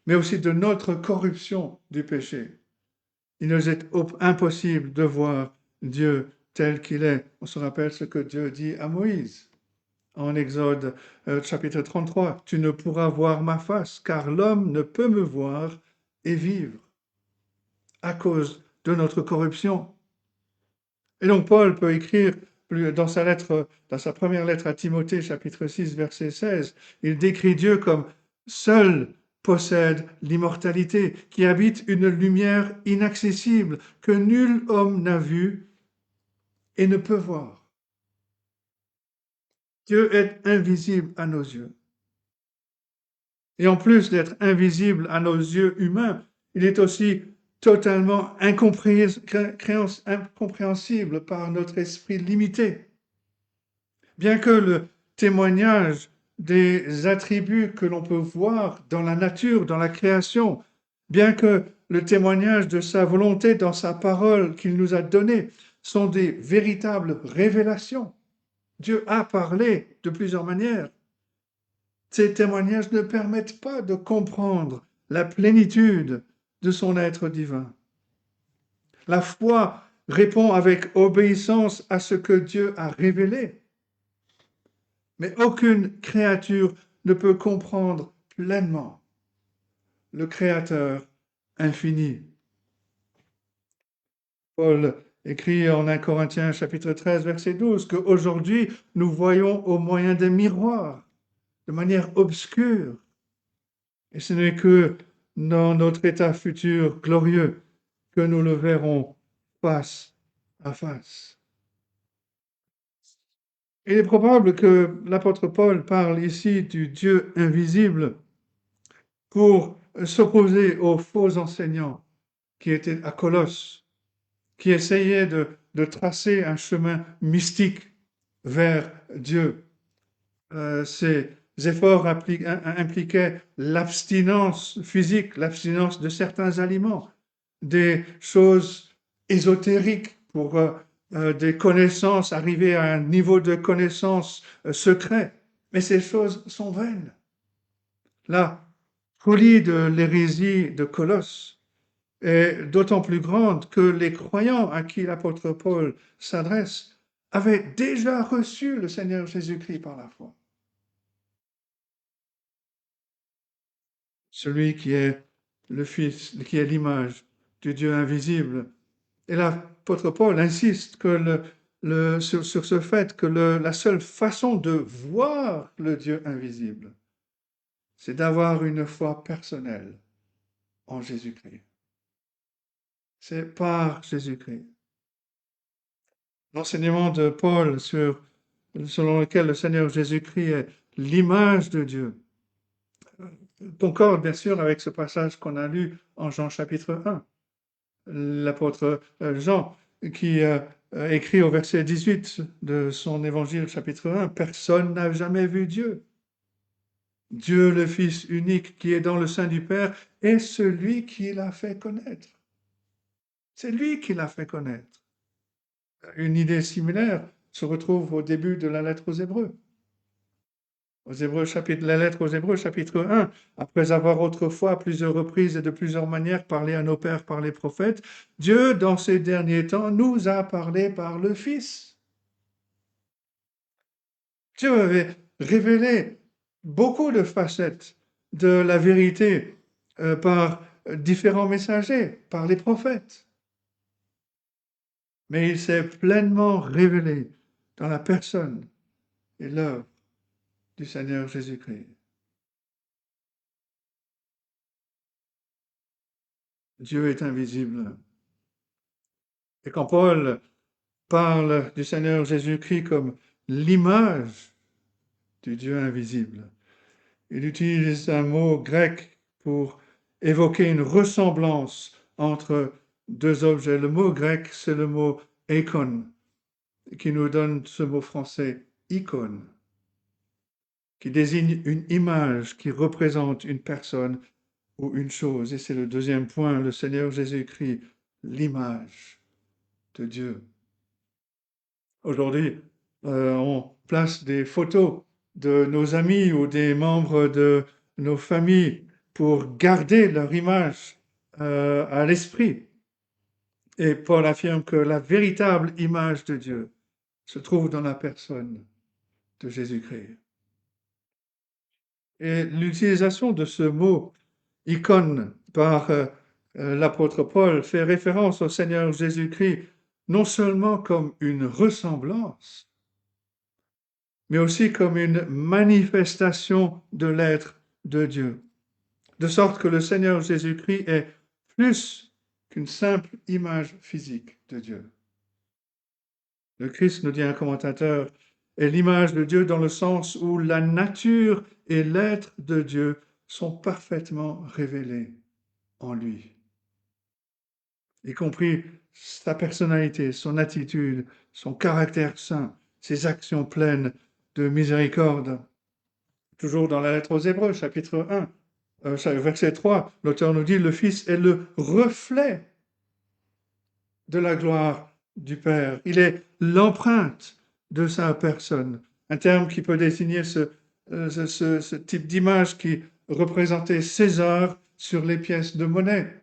mais aussi de notre corruption du péché, il nous est impossible de voir Dieu tel qu'il est. On se rappelle ce que Dieu dit à Moïse en Exode chapitre 33. « Tu ne pourras voir ma face, car l'homme ne peut me voir et vivre à cause de notre corruption. » Et donc Paul peut écrire dans sa première lettre à Timothée, chapitre 6, verset 16, il décrit Dieu comme seul possède l'immortalité, qui habite une lumière inaccessible que nul homme n'a vue et ne peut voir. Dieu est invisible à nos yeux. Et en plus d'être invisible à nos yeux humains, il est aussi totalement incompréhensible par notre esprit limité. Bien que le témoignage des attributs que l'on peut voir dans la nature, dans la création, bien que le témoignage de sa volonté dans sa parole qu'il nous a donnée sont des véritables révélations. Dieu a parlé de plusieurs manières. Ces témoignages ne permettent pas de comprendre la plénitude de son être divin. La foi répond avec obéissance à ce que Dieu a révélé. Mais aucune créature ne peut comprendre pleinement le Créateur infini. Paul écrit en 1 Corinthiens chapitre 13, verset 12, qu'aujourd'hui nous voyons au moyen des miroirs, de manière obscure. Et ce n'est que dans notre état futur glorieux que nous le verrons face à face. Il est probable que l'apôtre Paul parle ici du Dieu invisible pour s'opposer aux faux enseignants qui étaient à Colosse, qui essayaient de tracer un chemin mystique vers Dieu. Ces efforts impliquaient l'abstinence physique, l'abstinence de certains aliments, des choses ésotériques pour des connaissances, arriver à un niveau de connaissance secret. Mais ces choses sont vaines. La folie de l'hérésie de Colosse est d'autant plus grande que les croyants à qui l'apôtre Paul s'adresse avaient déjà reçu le Seigneur Jésus-Christ par la foi. Celui qui est le Fils, qui est l'image du Dieu invisible. Et l'apôtre Paul insiste sur ce fait que la seule façon de voir le Dieu invisible, c'est d'avoir une foi personnelle en Jésus-Christ. C'est par Jésus-Christ. L'enseignement de Paul selon lequel le Seigneur Jésus-Christ est l'image de Dieu concorde bien sûr avec ce passage qu'on a lu en Jean chapitre 1. L'apôtre Jean qui écrit au verset 18 de son évangile chapitre 1, « Personne n'a jamais vu Dieu. Dieu le Fils unique qui est dans le sein du Père est celui qui l'a fait connaître. » C'est lui qui l'a fait connaître. Une idée similaire se retrouve au début de la lettre aux Hébreux. La lettre aux Hébreux, chapitre 1, après avoir autrefois à plusieurs reprises et de plusieurs manières parlé à nos pères par les prophètes, Dieu, dans ces derniers temps, nous a parlé par le Fils. Dieu avait révélé beaucoup de facettes de la vérité par différents messagers, par les prophètes. Mais il s'est pleinement révélé dans la personne et l'œuvre du Seigneur Jésus-Christ. Dieu est invisible. Et quand Paul parle du Seigneur Jésus-Christ comme l'image du Dieu invisible, il utilise un mot grec pour évoquer une ressemblance entre deux objets. Le mot grec, c'est le mot eikon, qui nous donne ce mot français icône, qui désigne une image qui représente une personne ou une chose. Et c'est le deuxième point, le Seigneur Jésus-Christ, l'image de Dieu. Aujourd'hui, on place des photos de nos amis ou des membres de nos familles pour garder leur image à l'esprit. Et Paul affirme que la véritable image de Dieu se trouve dans la personne de Jésus-Christ. Et l'utilisation de ce mot icône par l'apôtre Paul fait référence au Seigneur Jésus-Christ non seulement comme une ressemblance, mais aussi comme une manifestation de l'être de Dieu. De sorte que le Seigneur Jésus-Christ est plus qu'une simple image physique de Dieu. Le Christ, nous dit un commentateur, est l'image de Dieu dans le sens où la nature et l'être de Dieu sont parfaitement révélés en lui, y compris sa personnalité, son attitude, son caractère saint, ses actions pleines de miséricorde. Toujours dans la lettre aux Hébreux, chapitre 1, verset 3, l'auteur nous dit « Le Fils est le reflet de la gloire du Père. Il est l'empreinte de sa personne. » Un terme qui peut désigner ce type d'image qui représentait César sur les pièces de monnaie.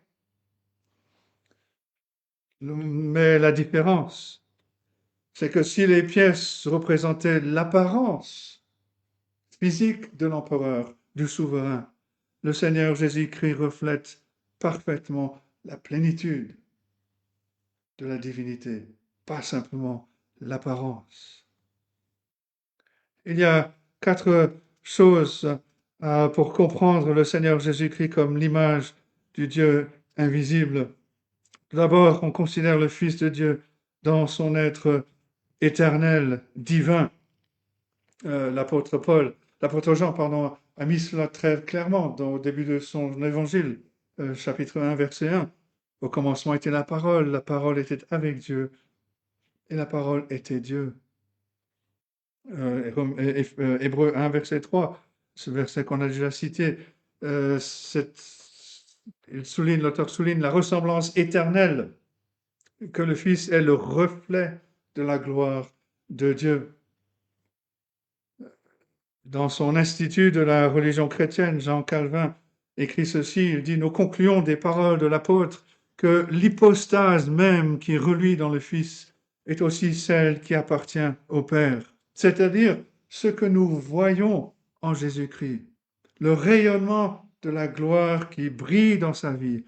Mais la différence, c'est que si les pièces représentaient l'apparence physique de l'empereur, du souverain, le Seigneur Jésus-Christ reflète parfaitement la plénitude de la divinité, pas simplement l'apparence. Il y a 4 choses pour comprendre le Seigneur Jésus-Christ comme l'image du Dieu invisible. D'abord, on considère le Fils de Dieu dans son être éternel, divin. L'apôtre Jean, a mis cela très clairement au début de son évangile, chapitre 1, verset 1. Au commencement était la parole était avec Dieu, et la parole était Dieu. Hébreux 1, verset 3, ce verset qu'on a déjà cité, l'auteur souligne la ressemblance éternelle, que le Fils est le reflet de la gloire de Dieu. Dans son institut de la religion chrétienne, Jean Calvin écrit ceci, il dit, nous concluons des paroles de l'apôtre que l'hypostase même qui reluit dans le Fils est aussi celle qui appartient au Père, c'est-à-dire ce que nous voyons en Jésus-Christ, le rayonnement de la gloire qui brille dans sa vie,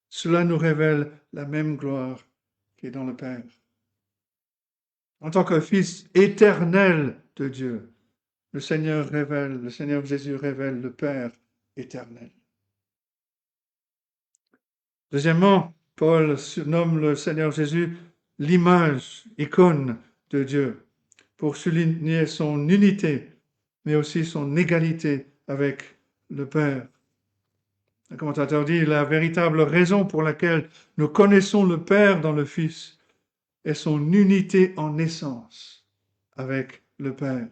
cela nous révèle la même gloire qui est dans le Père. En tant que Fils éternel de Dieu, le Seigneur Jésus révèle le Père éternel. Deuxièmement, Paul surnomme le Seigneur Jésus l'image, icône de Dieu, pour souligner son unité, mais aussi son égalité avec le Père. Le commentateur dit, la véritable raison pour laquelle nous connaissons le Père dans le Fils est son unité en essence avec le Père.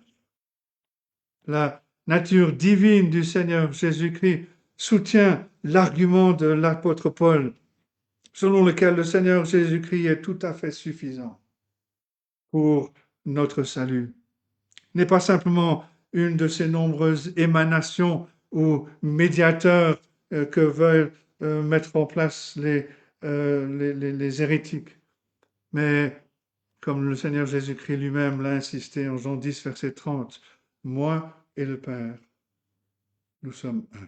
La nature divine du Seigneur Jésus-Christ soutient l'argument de l'apôtre Paul, selon lequel le Seigneur Jésus-Christ est tout à fait suffisant pour notre salut. Il n'est pas simplement une de ces nombreuses émanations ou médiateurs que veulent mettre en place les hérétiques, mais comme le Seigneur Jésus-Christ lui-même l'a insisté en Jean 10, verset 30, « Moi et le Père, nous sommes un. »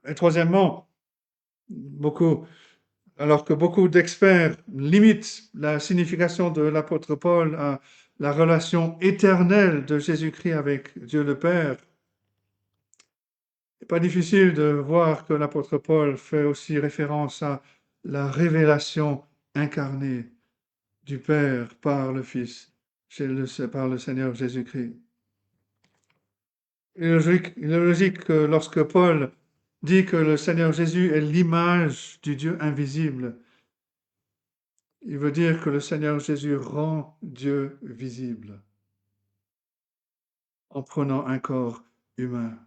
Et troisièmement, alors que beaucoup d'experts limitent la signification de l'apôtre Paul à la relation éternelle de Jésus-Christ avec Dieu le Père, il n'est pas difficile de voir que l'apôtre Paul fait aussi référence à la révélation incarnée du Père par le Fils, par le Seigneur Jésus-Christ. Il est logique que lorsque Paul dit que le Seigneur Jésus est l'image du Dieu invisible, il veut dire que le Seigneur Jésus rend Dieu visible en prenant un corps humain.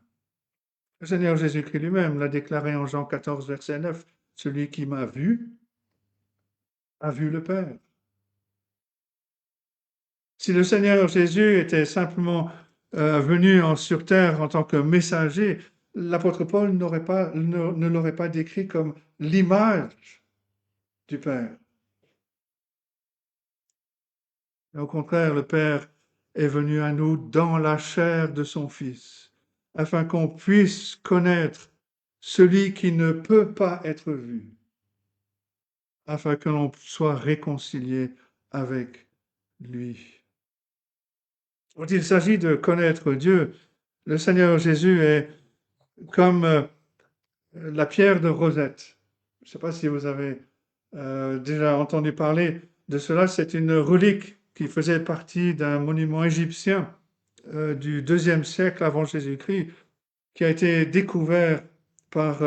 Le Seigneur Jésus-Christ lui-même l'a déclaré en Jean 14, verset 9, « Celui qui m'a vu a vu le Père. » Si le Seigneur Jésus était simplement venu sur terre en tant que messager, l'apôtre Paul ne l'aurait pas décrit comme l'image du Père. Et au contraire, le Père est venu à nous dans la chair de son Fils, afin qu'on puisse connaître celui qui ne peut pas être vu, afin que l'on soit réconcilié avec lui. Quand il s'agit de connaître Dieu, le Seigneur Jésus est comme la pierre de Rosette. Je ne sais pas si vous avez déjà entendu parler de cela. C'est une relique qui faisait partie d'un monument égyptien du IIe siècle avant Jésus-Christ, qui a été découvert par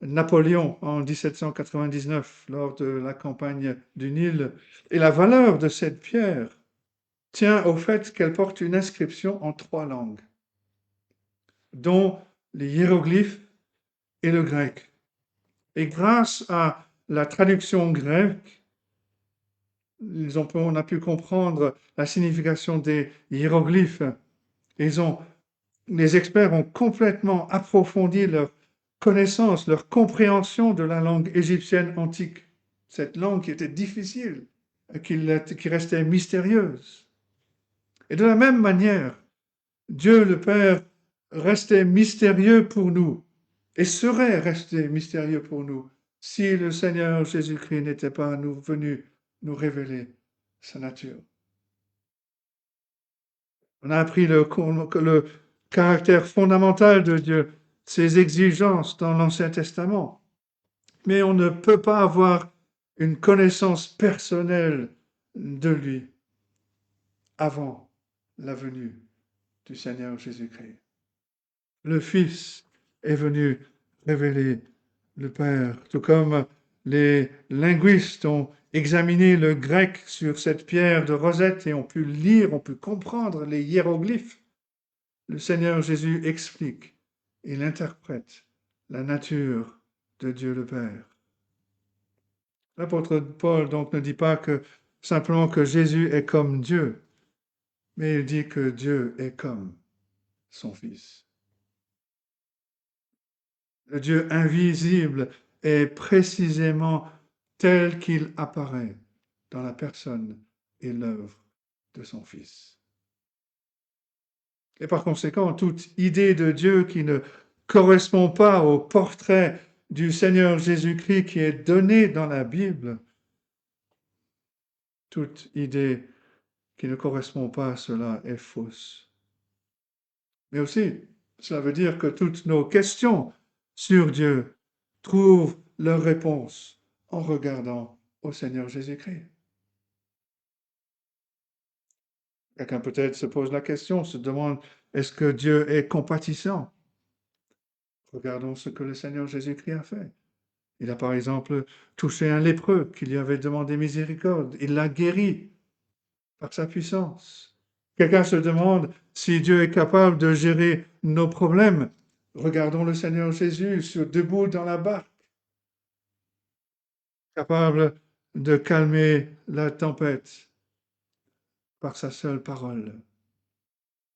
Napoléon en 1799 lors de la campagne du Nil. Et la valeur de cette pierre tient au fait qu'elle porte une inscription en 3 langues, dont les hiéroglyphes et le grec. Et grâce à la traduction grecque, on a pu comprendre la signification des hiéroglyphes. Les experts ont complètement approfondi leur connaissance, leur compréhension de la langue égyptienne antique. Cette langue qui était difficile, qui restait mystérieuse. Et de la même manière, Dieu le Père restait mystérieux pour nous et serait resté mystérieux pour nous si le Seigneur Jésus-Christ n'était pas venu nous révéler sa nature. On a appris le caractère fondamental de Dieu, ses exigences dans l'Ancien Testament. Mais on ne peut pas avoir une connaissance personnelle de lui avant la venue du Seigneur Jésus-Christ. Le Fils est venu révéler le Père, tout comme les linguistes ont examiné le grec sur cette pierre de rosette et ont pu lire, ont pu comprendre les hiéroglyphes, le Seigneur Jésus explique, il interprète la nature de Dieu le Père. L'apôtre Paul donc ne dit pas que simplement que Jésus est comme Dieu, mais il dit que Dieu est comme son Fils. Le Dieu invisible est précisément tel qu'il apparaît dans la personne et l'œuvre de son Fils. Et par conséquent, toute idée de Dieu qui ne correspond pas au portrait du Seigneur Jésus-Christ qui est donné dans la Bible, toute idée qui ne correspond pas à cela est fausse. Mais aussi, cela veut dire que toutes nos questions sur Dieu trouvent leur réponse en regardant au Seigneur Jésus-Christ. Quelqu'un peut-être se pose la question, se demande, est-ce que Dieu est compatissant? Regardons ce que le Seigneur Jésus-Christ a fait. Il a par exemple touché un lépreux qui lui avait demandé miséricorde. Il l'a guéri par sa puissance. Quelqu'un se demande si Dieu est capable de gérer nos problèmes. Regardons le Seigneur Jésus debout dans la barque, capable de calmer la tempête par sa seule parole.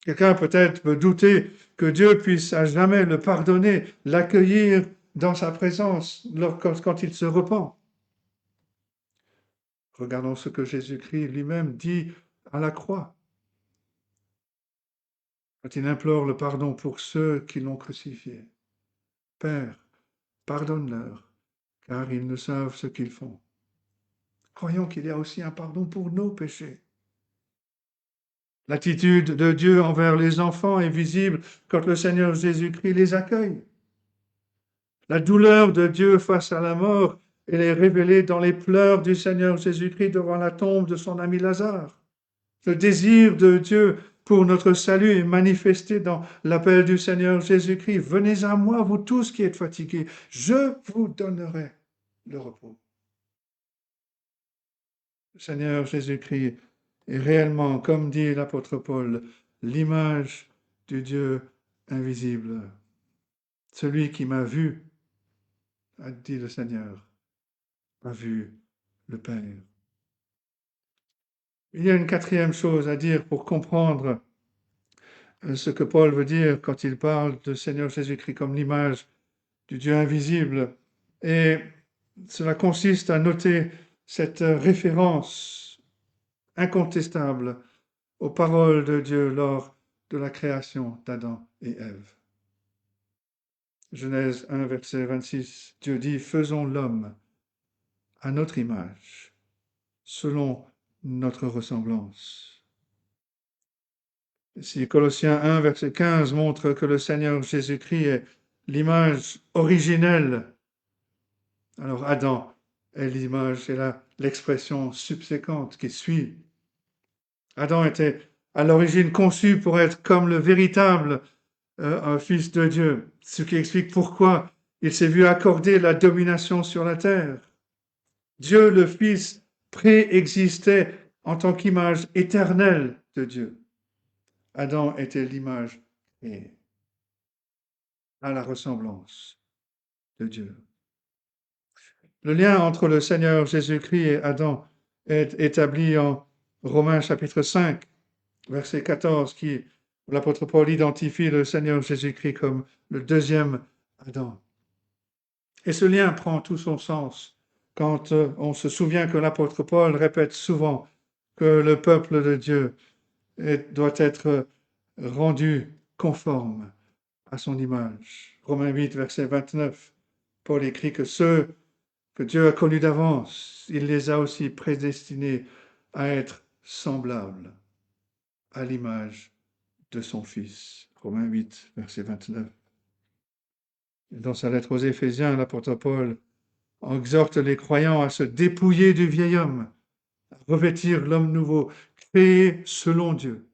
Quelqu'un peut-être peut douter que Dieu puisse à jamais le pardonner, l'accueillir dans sa présence quand il se repent. Regardons ce que Jésus-Christ lui-même dit à la croix, quand il implore le pardon pour ceux qui l'ont crucifié. Père, pardonne-leur, car ils ne savent ce qu'ils font. Croyons qu'il y a aussi un pardon pour nos péchés. L'attitude de Dieu envers les enfants est visible quand le Seigneur Jésus-Christ les accueille. La douleur de Dieu face à la mort, elle est révélée dans les pleurs du Seigneur Jésus-Christ devant la tombe de son ami Lazare. Le désir de Dieu pour notre salut est manifesté dans l'appel du Seigneur Jésus-Christ. Venez à moi, vous tous qui êtes fatigués, je vous donnerai le repos. Le Seigneur Jésus-Christ est réellement, comme dit l'apôtre Paul, l'image du Dieu invisible. Celui qui m'a vu, a dit le Seigneur, a vu le Père. Il y a une quatrième chose à dire pour comprendre ce que Paul veut dire quand il parle de Seigneur Jésus-Christ comme l'image du Dieu invisible. Et cela consiste à noter cette référence incontestable aux paroles de Dieu lors de la création d'Adam et Ève. Genèse 1, verset 26, Dieu dit, faisons l'homme à notre image, selon notre ressemblance. Si Colossiens 1, verset 15 montre que le Seigneur Jésus-Christ est l'image originelle, alors Adam est l'image et l'expression subséquente qui suit. Adam était à l'origine conçu pour être comme le véritable un fils de Dieu, ce qui explique pourquoi il s'est vu accorder la domination sur la terre. Dieu le Fils préexistait en tant qu'image éternelle de Dieu. Adam était l'image et à la ressemblance de Dieu. Le lien entre le Seigneur Jésus-Christ et Adam est établi en Romains chapitre 5, verset 14, où l'apôtre Paul identifie le Seigneur Jésus-Christ comme le deuxième Adam. Et ce lien prend tout son sens quand on se souvient que l'apôtre Paul répète souvent que le peuple de Dieu doit être rendu conforme à son image. Romains 8, verset 29, Paul écrit que ceux que Dieu a connus d'avance, il les a aussi prédestinés à être semblables à l'image de son Fils. Romains 8, verset 29. Et dans sa lettre aux Éphésiens, l'apôtre Paul exhorte les croyants à se dépouiller du vieil homme, à revêtir l'homme nouveau, créé selon Dieu,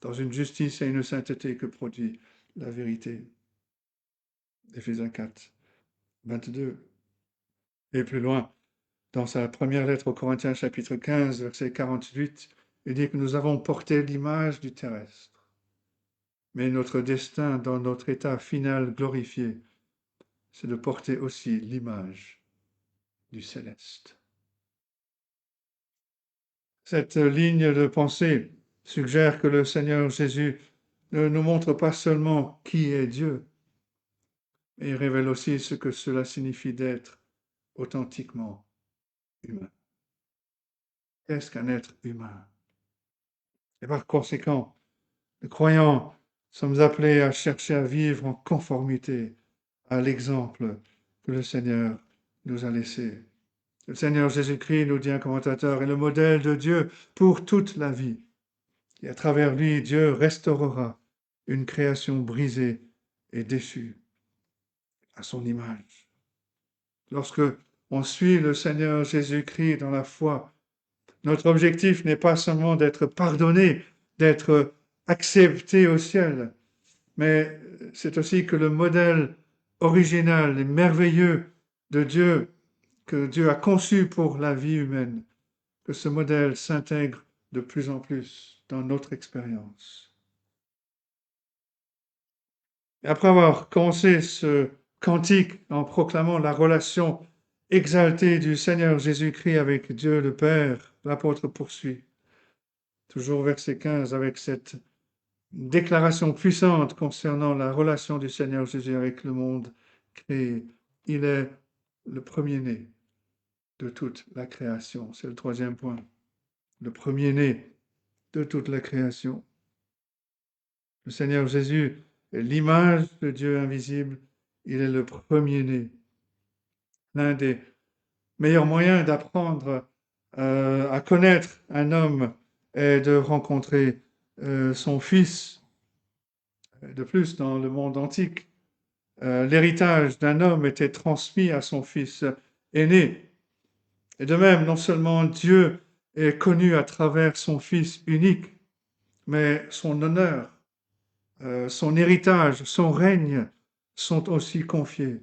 dans une justice et une sainteté que produit la vérité. Éphésiens 4, 22. Et plus loin, dans sa première lettre aux Corinthiens, chapitre 15, verset 48, il dit que nous avons porté l'image du terrestre. Mais notre destin, dans notre état final glorifié, c'est de porter aussi l'image du céleste. Cette ligne de pensée suggère que le Seigneur Jésus ne nous montre pas seulement qui est Dieu, mais il révèle aussi ce que cela signifie d'être authentiquement humain. Qu'est-ce qu'un être humain? Et par conséquent, les croyants sommes appelés à chercher à vivre en conformité à l'exemple que le Seigneur nous a laissé. Le Seigneur Jésus-Christ, nous dit un commentateur, est le modèle de Dieu pour toute la vie. Et à travers lui, Dieu restaurera une création brisée et déçue à son image. Lorsque on suit le Seigneur Jésus-Christ dans la foi, notre objectif n'est pas seulement d'être pardonné, d'être accepté au ciel, mais c'est aussi que le modèle original et merveilleux de Dieu, que Dieu a conçu pour la vie humaine, que ce modèle s'intègre de plus en plus dans notre expérience. Et après avoir commencé ce cantique en proclamant la relation exaltée du Seigneur Jésus-Christ avec Dieu le Père, l'apôtre poursuit, toujours verset 15, avec cette déclaration puissante concernant la relation du Seigneur Jésus avec le monde créé. Il est le premier-né de toute la création. C'est le troisième point. Le premier-né de toute la création. Le Seigneur Jésus est l'image de Dieu invisible. Il est le premier-né. L'un des meilleurs moyens d'apprendre à connaître un homme est de rencontrer son fils. De plus, dans le monde antique, l'héritage d'un homme était transmis à son fils aîné. Et de même, non seulement Dieu est connu à travers son Fils unique, mais son honneur, son héritage, son règne sont aussi confiés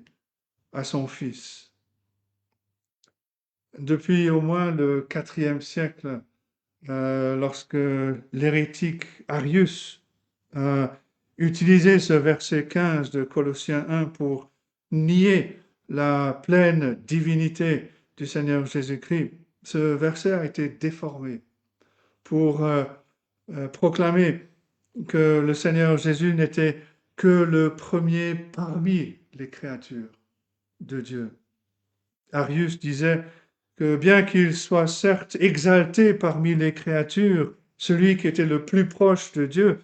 à son Fils. Depuis au moins le IVe siècle, lorsque l'hérétique Arius a utilisé ce verset 15 de Colossiens 1 pour nier la pleine divinité du Seigneur Jésus-Christ, ce verset a été déformé pour proclamer que le Seigneur Jésus n'était que le premier parmi les créatures de Dieu. Arius disait que bien qu'il soit certes exalté parmi les créatures, celui qui était le plus proche de Dieu,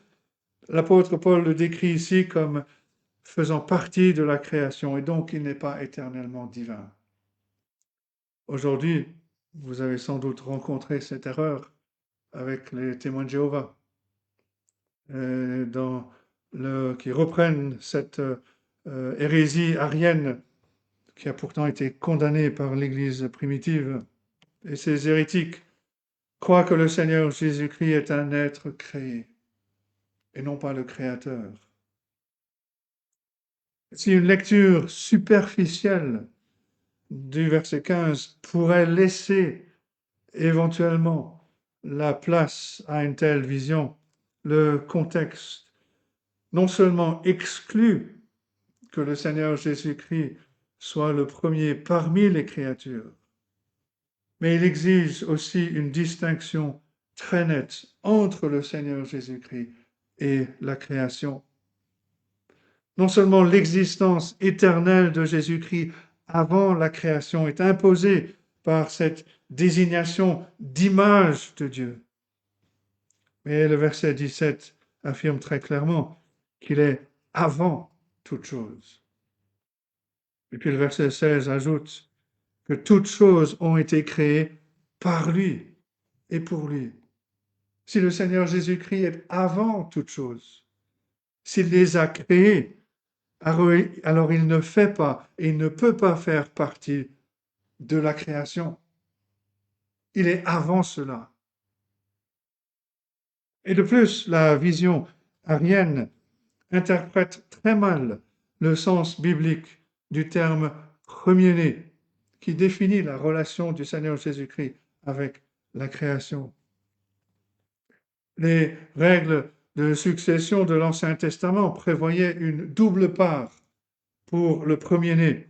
l'apôtre Paul le décrit ici comme faisant partie de la création et donc il n'est pas éternellement divin. Aujourd'hui, vous avez sans doute rencontré cette erreur avec les témoins de Jéhovah, qui reprennent cette hérésie arienne qui a pourtant été condamnée par l'Église primitive. Et ces hérétiques croient que le Seigneur Jésus-Christ est un être créé et non pas le Créateur. Si une lecture superficielle du verset 15 pourrait laisser éventuellement la place à une telle vision, le contexte non seulement exclut que le Seigneur Jésus-Christ soit le premier parmi les créatures, mais il exige aussi une distinction très nette entre le Seigneur Jésus-Christ et la création. Non seulement l'existence éternelle de Jésus-Christ avant la création est imposée par cette désignation d'image de Dieu, mais le verset 17 affirme très clairement qu'il est avant toute chose. Et puis le verset 16 ajoute que toutes choses ont été créées par lui et pour lui. Si le Seigneur Jésus-Christ est avant toute chose, s'il les a créées, alors il ne fait pas et il ne peut pas faire partie de la création. Il est avant cela. Et de plus, la vision arienne interprète très mal le sens biblique du terme premier-né, qui définit la relation du Seigneur Jésus-Christ avec la création. Les règles de succession de l'Ancien Testament prévoyaient une double part pour le premier-né.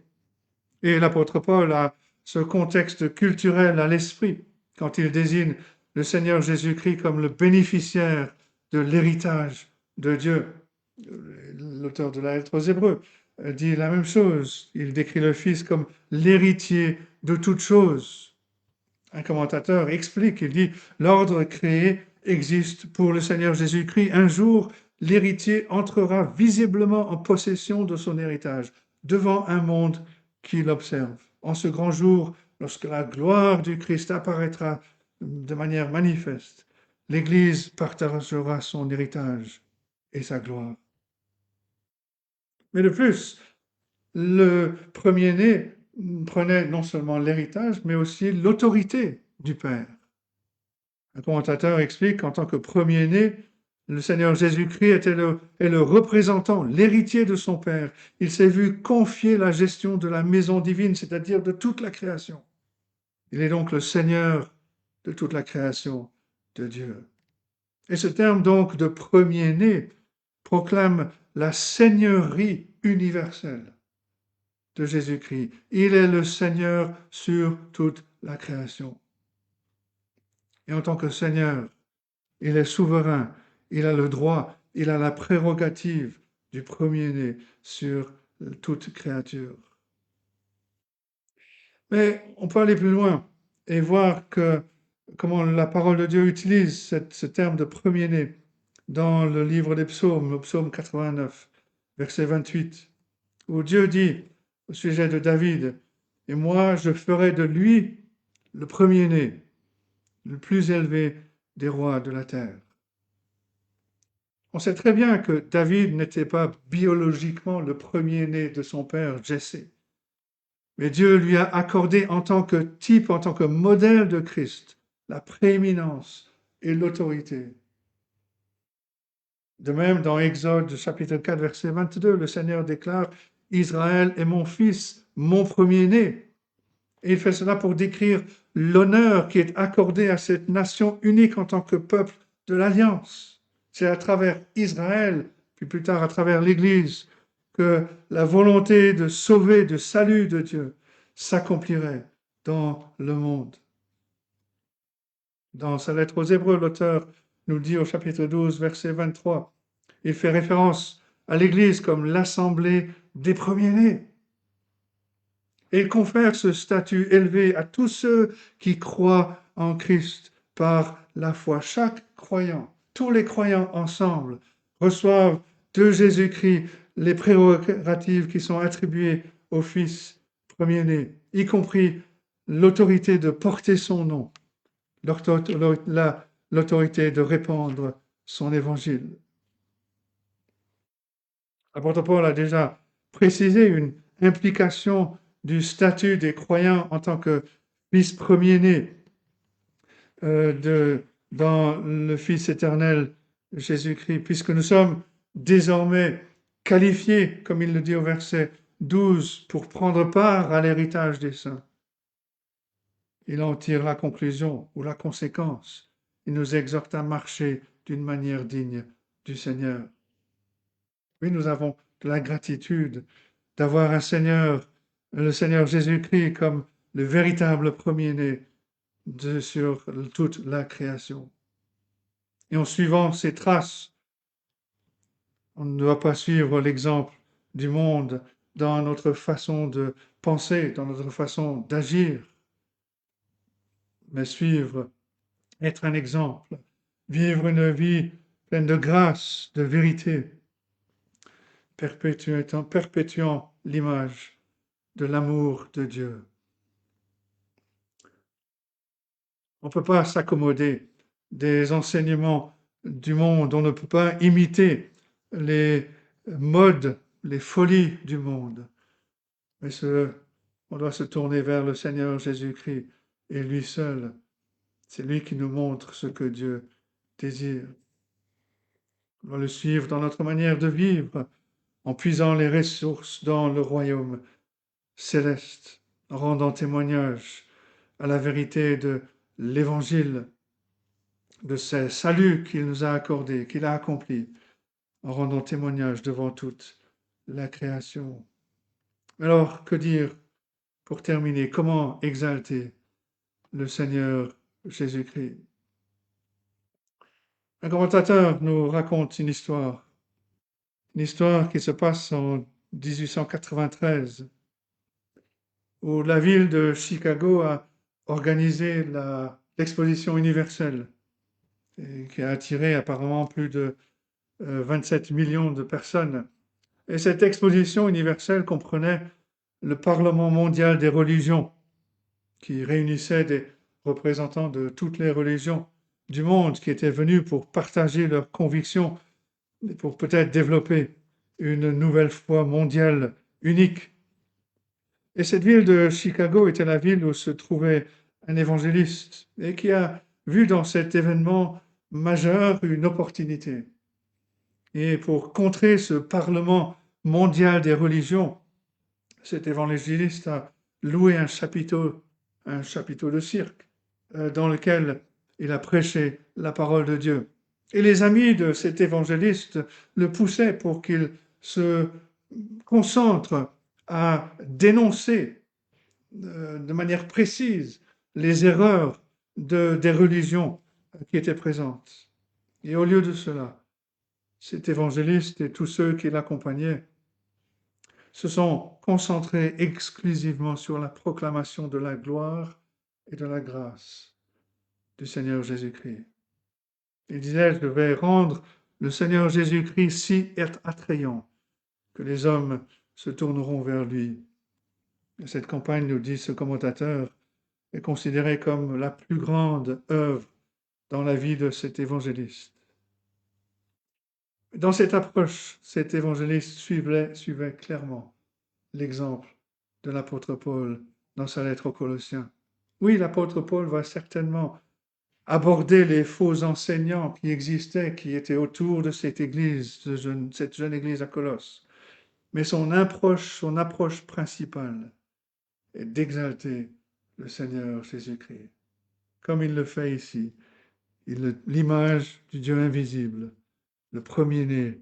Et l'apôtre Paul a ce contexte culturel à l'esprit quand il désigne le Seigneur Jésus-Christ comme le bénéficiaire de l'héritage de Dieu. L'auteur de la lettre aux Hébreux dit la même chose. Il décrit le Fils comme l'héritier de toutes choses. Un commentateur explique, il dit, l'ordre créé existe pour le Seigneur Jésus-Christ. Un jour, l'héritier entrera visiblement en possession de son héritage devant un monde qui l'observe. En ce grand jour, lorsque la gloire du Christ apparaîtra de manière manifeste, l'Église partagera son héritage et sa gloire. Mais de plus, le premier-né prenait non seulement l'héritage, mais aussi l'autorité du Père. Un commentateur explique qu'en tant que premier-né, le Seigneur Jésus-Christ est le représentant, l'héritier de son Père. Il s'est vu confier la gestion de la maison divine, c'est-à-dire de toute la création. Il est donc le Seigneur de toute la création de Dieu. Et ce terme donc de premier-né proclame la seigneurie universelle de Jésus-Christ. Il est le Seigneur sur toute la création. Et en tant que Seigneur, il est souverain, il a le droit, il a la prérogative du premier-né sur toute créature. Mais on peut aller plus loin et voir comment la parole de Dieu utilise ce terme de premier-né dans le livre des psaumes, le psaume 89, verset 28, où Dieu dit au sujet de David, « Et moi, je ferai de lui le premier-né, le plus élevé des rois de la terre. » On sait très bien que David n'était pas biologiquement le premier-né de son père Jessé. Mais Dieu lui a accordé en tant que type, en tant que modèle de Christ, la prééminence et l'autorité. De même, dans Exode chapitre 4, verset 22, le Seigneur déclare « Israël est mon fils, mon premier-né ». Et il fait cela pour décrire l'honneur qui est accordé à cette nation unique en tant que peuple de l'Alliance. C'est à travers Israël, puis plus tard à travers l'Église, que la volonté de sauver, de salut de Dieu s'accomplirait dans le monde. Dans sa lettre aux Hébreux, l'auteur nous dit au chapitre 12, verset 23, il fait référence à l'Église comme l'assemblée des premiers-nés. Et il confère ce statut élevé à tous ceux qui croient en Christ par la foi. Chaque croyant, tous les croyants ensemble, reçoivent de Jésus-Christ les prérogatives qui sont attribuées au Fils premier-né, y compris l'autorité de porter son nom, l'autorité de répandre son évangile. L'apôtre Paul a déjà précisé une implication du statut des croyants en tant que fils premier-né dans le Fils éternel Jésus-Christ, puisque nous sommes désormais qualifiés, comme il le dit au verset 12, pour prendre part à l'héritage des saints. Il en tire la conclusion ou la conséquence. Il nous exhorte à marcher d'une manière digne du Seigneur. Oui, nous avons de la gratitude d'avoir un Seigneur, le Seigneur Jésus-Christ, comme le véritable premier-né sur toute la création. Et en suivant ses traces, on ne doit pas suivre l'exemple du monde dans notre façon de penser, dans notre façon d'agir, mais suivre, être un exemple, vivre une vie pleine de grâce, de vérité, perpétuant l'image de l'amour de Dieu. On ne peut pas s'accommoder des enseignements du monde, on ne peut pas imiter les modes, les folies du monde. Mais on doit se tourner vers le Seigneur Jésus-Christ et lui seul. C'est lui qui nous montre ce que Dieu désire. On doit le suivre dans notre manière de vivre, en puisant les ressources dans le royaume céleste. en rendant témoignage à la vérité de l'Évangile, de ce salut qu'il nous a accordé, qu'il a accompli, en rendant témoignage devant toute la création. Alors, que dire pour terminer? Comment exalter le Seigneur Jésus-Christ? Un commentateur nous raconte une histoire qui se passe en 1893, où la ville de Chicago a organisé l'exposition universelle, et qui a attiré apparemment plus de 27 millions de personnes. Et cette exposition universelle comprenait le Parlement mondial des religions, qui réunissait des représentants de toutes les religions du monde qui étaient venus pour partager leurs convictions et pour peut-être développer une nouvelle foi mondiale unique. Et cette ville de Chicago était la ville où se trouvait un évangéliste et qui a vu dans cet événement majeur une opportunité. Et pour contrer ce Parlement mondial des religions, cet évangéliste a loué un chapiteau de cirque, dans lequel il a prêché la parole de Dieu. Et les amis de cet évangéliste le poussaient pour qu'il se concentre à dénoncer de manière précise les erreurs des religions qui étaient présentes. Et au lieu de cela, cet évangéliste et tous ceux qui l'accompagnaient se sont concentrés exclusivement sur la proclamation de la gloire et de la grâce du Seigneur Jésus-Christ. Il disait, je vais rendre le Seigneur Jésus-Christ si attrayant que les hommes se tourneront vers lui. Et cette campagne, nous dit ce commentateur, est considérée comme la plus grande œuvre dans la vie de cet évangéliste. Dans cette approche, cet évangéliste suivait clairement l'exemple de l'apôtre Paul dans sa lettre aux Colossiens. Oui, l'apôtre Paul va certainement aborder les faux enseignants qui existaient, qui étaient autour de cette église, cette jeune église à Colosse. Mais son approche principale est d'exalter le Seigneur Jésus-Christ. Comme il le fait ici, l'image du Dieu invisible, le premier-né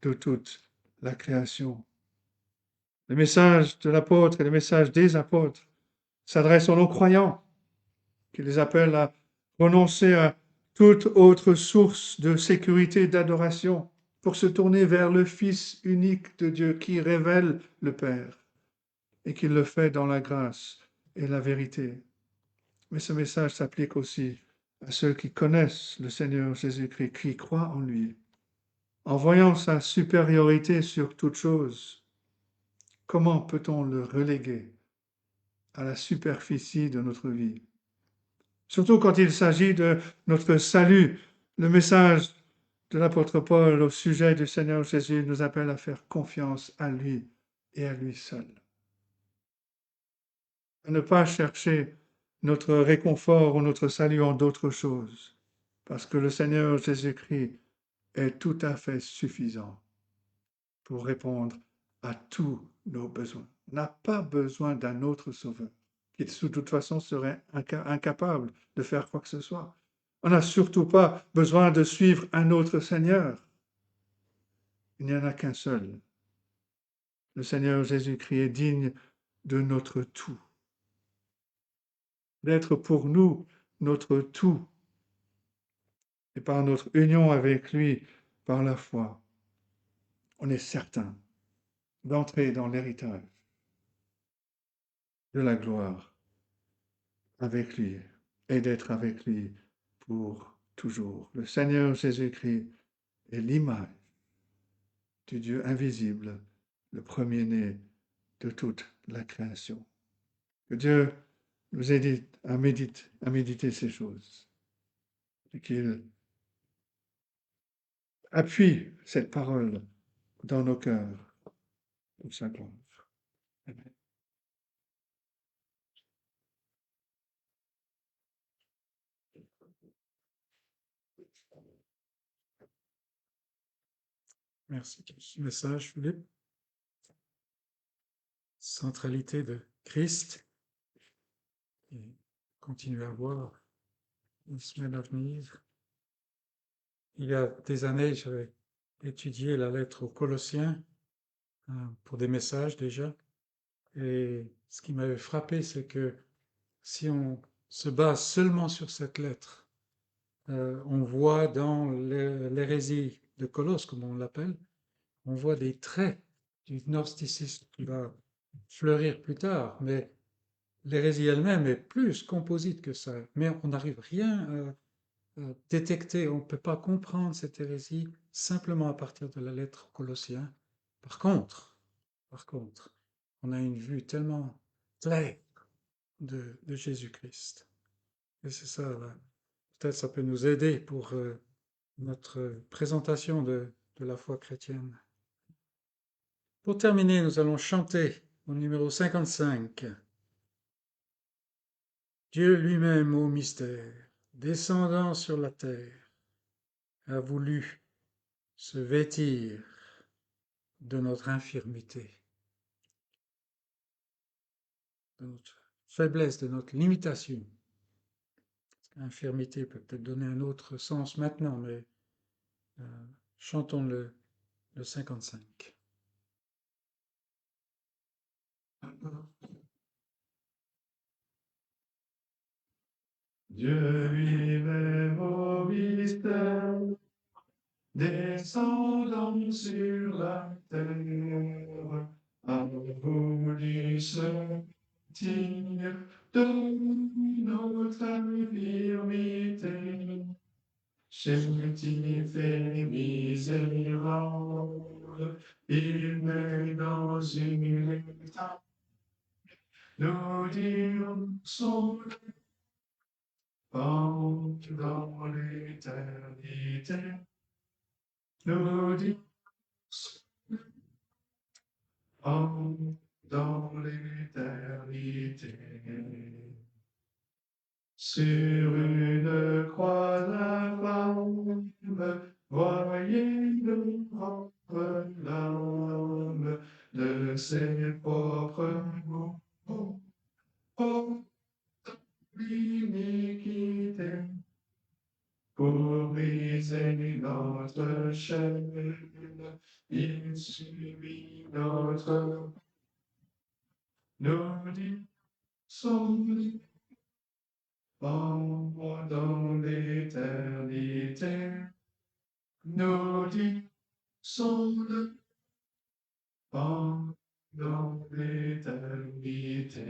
de toute la création. Le message de l'apôtre et le message des apôtres s'adresse aux non-croyants, qui les appellent à renoncer à toute autre source de sécurité et d'adoration pour se tourner vers le Fils unique de Dieu qui révèle le Père et qui le fait dans la grâce et la vérité. Mais ce message s'applique aussi à ceux qui connaissent le Seigneur Jésus-Christ, qui croient en lui. En voyant sa supériorité sur toute chose, comment peut-on le reléguer à la superficie de notre vie? Surtout quand il s'agit de notre salut. Le message de l'apôtre Paul au sujet du Seigneur Jésus nous appelle à faire confiance à lui et à lui seul. À ne pas chercher notre réconfort ou notre salut en d'autres choses, parce que le Seigneur Jésus-Christ est tout à fait suffisant pour répondre à tous nos besoins. On n'a pas besoin d'un autre sauveur, qui de toute façon serait incapable de faire quoi que ce soit. On n'a surtout pas besoin de suivre un autre Seigneur. Il n'y en a qu'un seul. Le Seigneur Jésus-Christ est digne de notre tout, d'être pour nous notre tout, et par notre union avec lui, par la foi, on est certain d'entrer dans l'héritage de la gloire avec lui et d'être avec lui pour toujours. Le Seigneur Jésus-Christ est l'image du Dieu invisible, le premier-né de toute la création. Que Dieu nous aide à méditer ces choses et qu'il appuie cette parole dans nos cœurs pour sa gloire. Amen. Merci pour ce message, Philippe. Centralité de Christ continuer à voir les semaines à venir. Il y a des années, j'avais étudié la lettre aux Colossiens pour des messages déjà. Et ce qui m'avait frappé, c'est que si on se base seulement sur cette lettre, on voit dans l'hérésie de Colosse, comme on l'appelle, on voit des traits du gnosticisme qui va fleurir plus tard, mais l'hérésie elle-même est plus composite que ça. Mais on n'arrive rien à détecter, on ne peut pas comprendre cette hérésie simplement à partir de la lettre aux Colossiens. Par contre, on a une vue tellement claire de Jésus-Christ. Et c'est ça, là. Peut-être ça peut nous aider pour notre présentation de la foi chrétienne. Pour terminer, nous allons chanter au numéro 55. Dieu lui-même au mystère, descendant sur la terre, a voulu se vêtir de notre infirmité, de notre faiblesse, de notre limitation. Infirmité peut peut-être donner un autre sens maintenant, mais chantons le 55. Dieu lui-même au mystère, descendant sur la terre, a voulu se vêtir de notre infirmité, chétif et misérable, il met dans une état, nous dirons son nom dans l'éternité. Nous disons dans l'éternité. Sur une croix infâme, voyez-nous rendre l'âme de ses propres mots. Oh, l'iniquité, pour briser notre chaîne, il subit notre. Nous disons dans l'éternité. Nous disons dans l'éternité.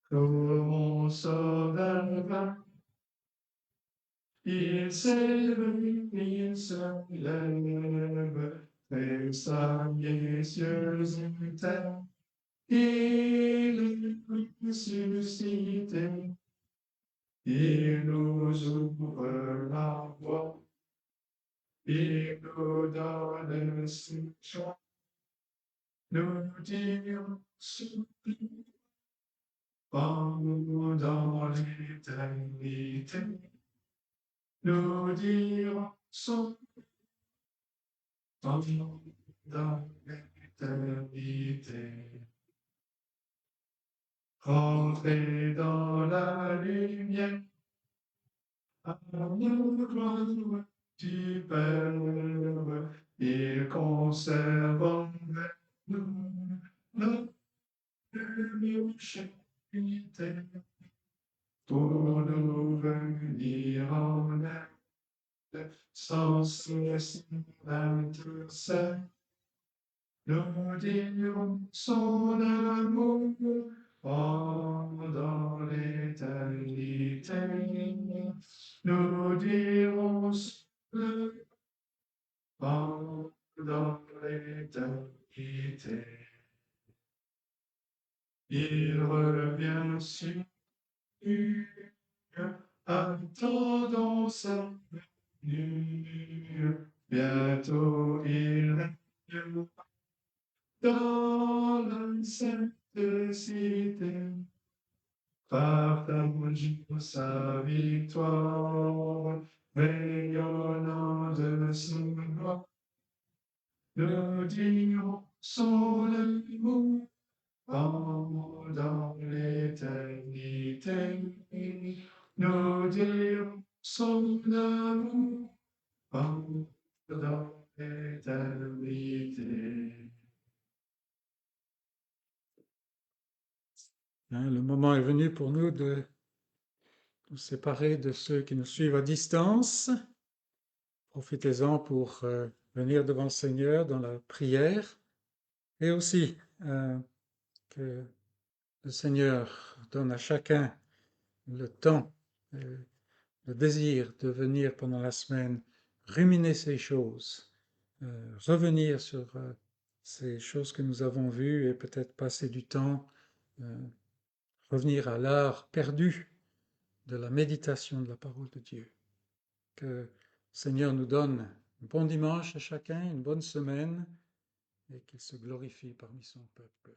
Comme sauveur, il s'élève, il se lève, et sa précieuse terre, il est ressuscité, il nous ouvre la voie, il nous donne ses joies, nous dirons dans l'éternité. Nous dirons son nom dans l'éternité. Rentrez dans la lumière, à nous gloire du Père, il conserve envers nous notre charité pour nous venir en aide. Sans cesse d'intercès, nous dirons son amour dans l'éternité. Nous dirons dans l'éternité. Il revient sur attendons sa venue. Bientôt il règne dans la sainte cité, partageons sa victoire, rayonnant de son gloire. Nous dirons son amour Pendant l'éternité, nous dirons son amour. Pendant l'éternité. Le moment est venu pour nous de nous séparer de ceux qui nous suivent à distance. Profitez-en pour venir devant le Seigneur dans la prière et aussi que le Seigneur donne à chacun le temps, le désir de venir pendant la semaine ruminer ces choses, revenir sur ces choses que nous avons vues et peut-être passer du temps, revenir à l'art perdu de la méditation de la parole de Dieu. Que le Seigneur nous donne un bon dimanche à chacun, une bonne semaine, et qu'il se glorifie parmi son peuple.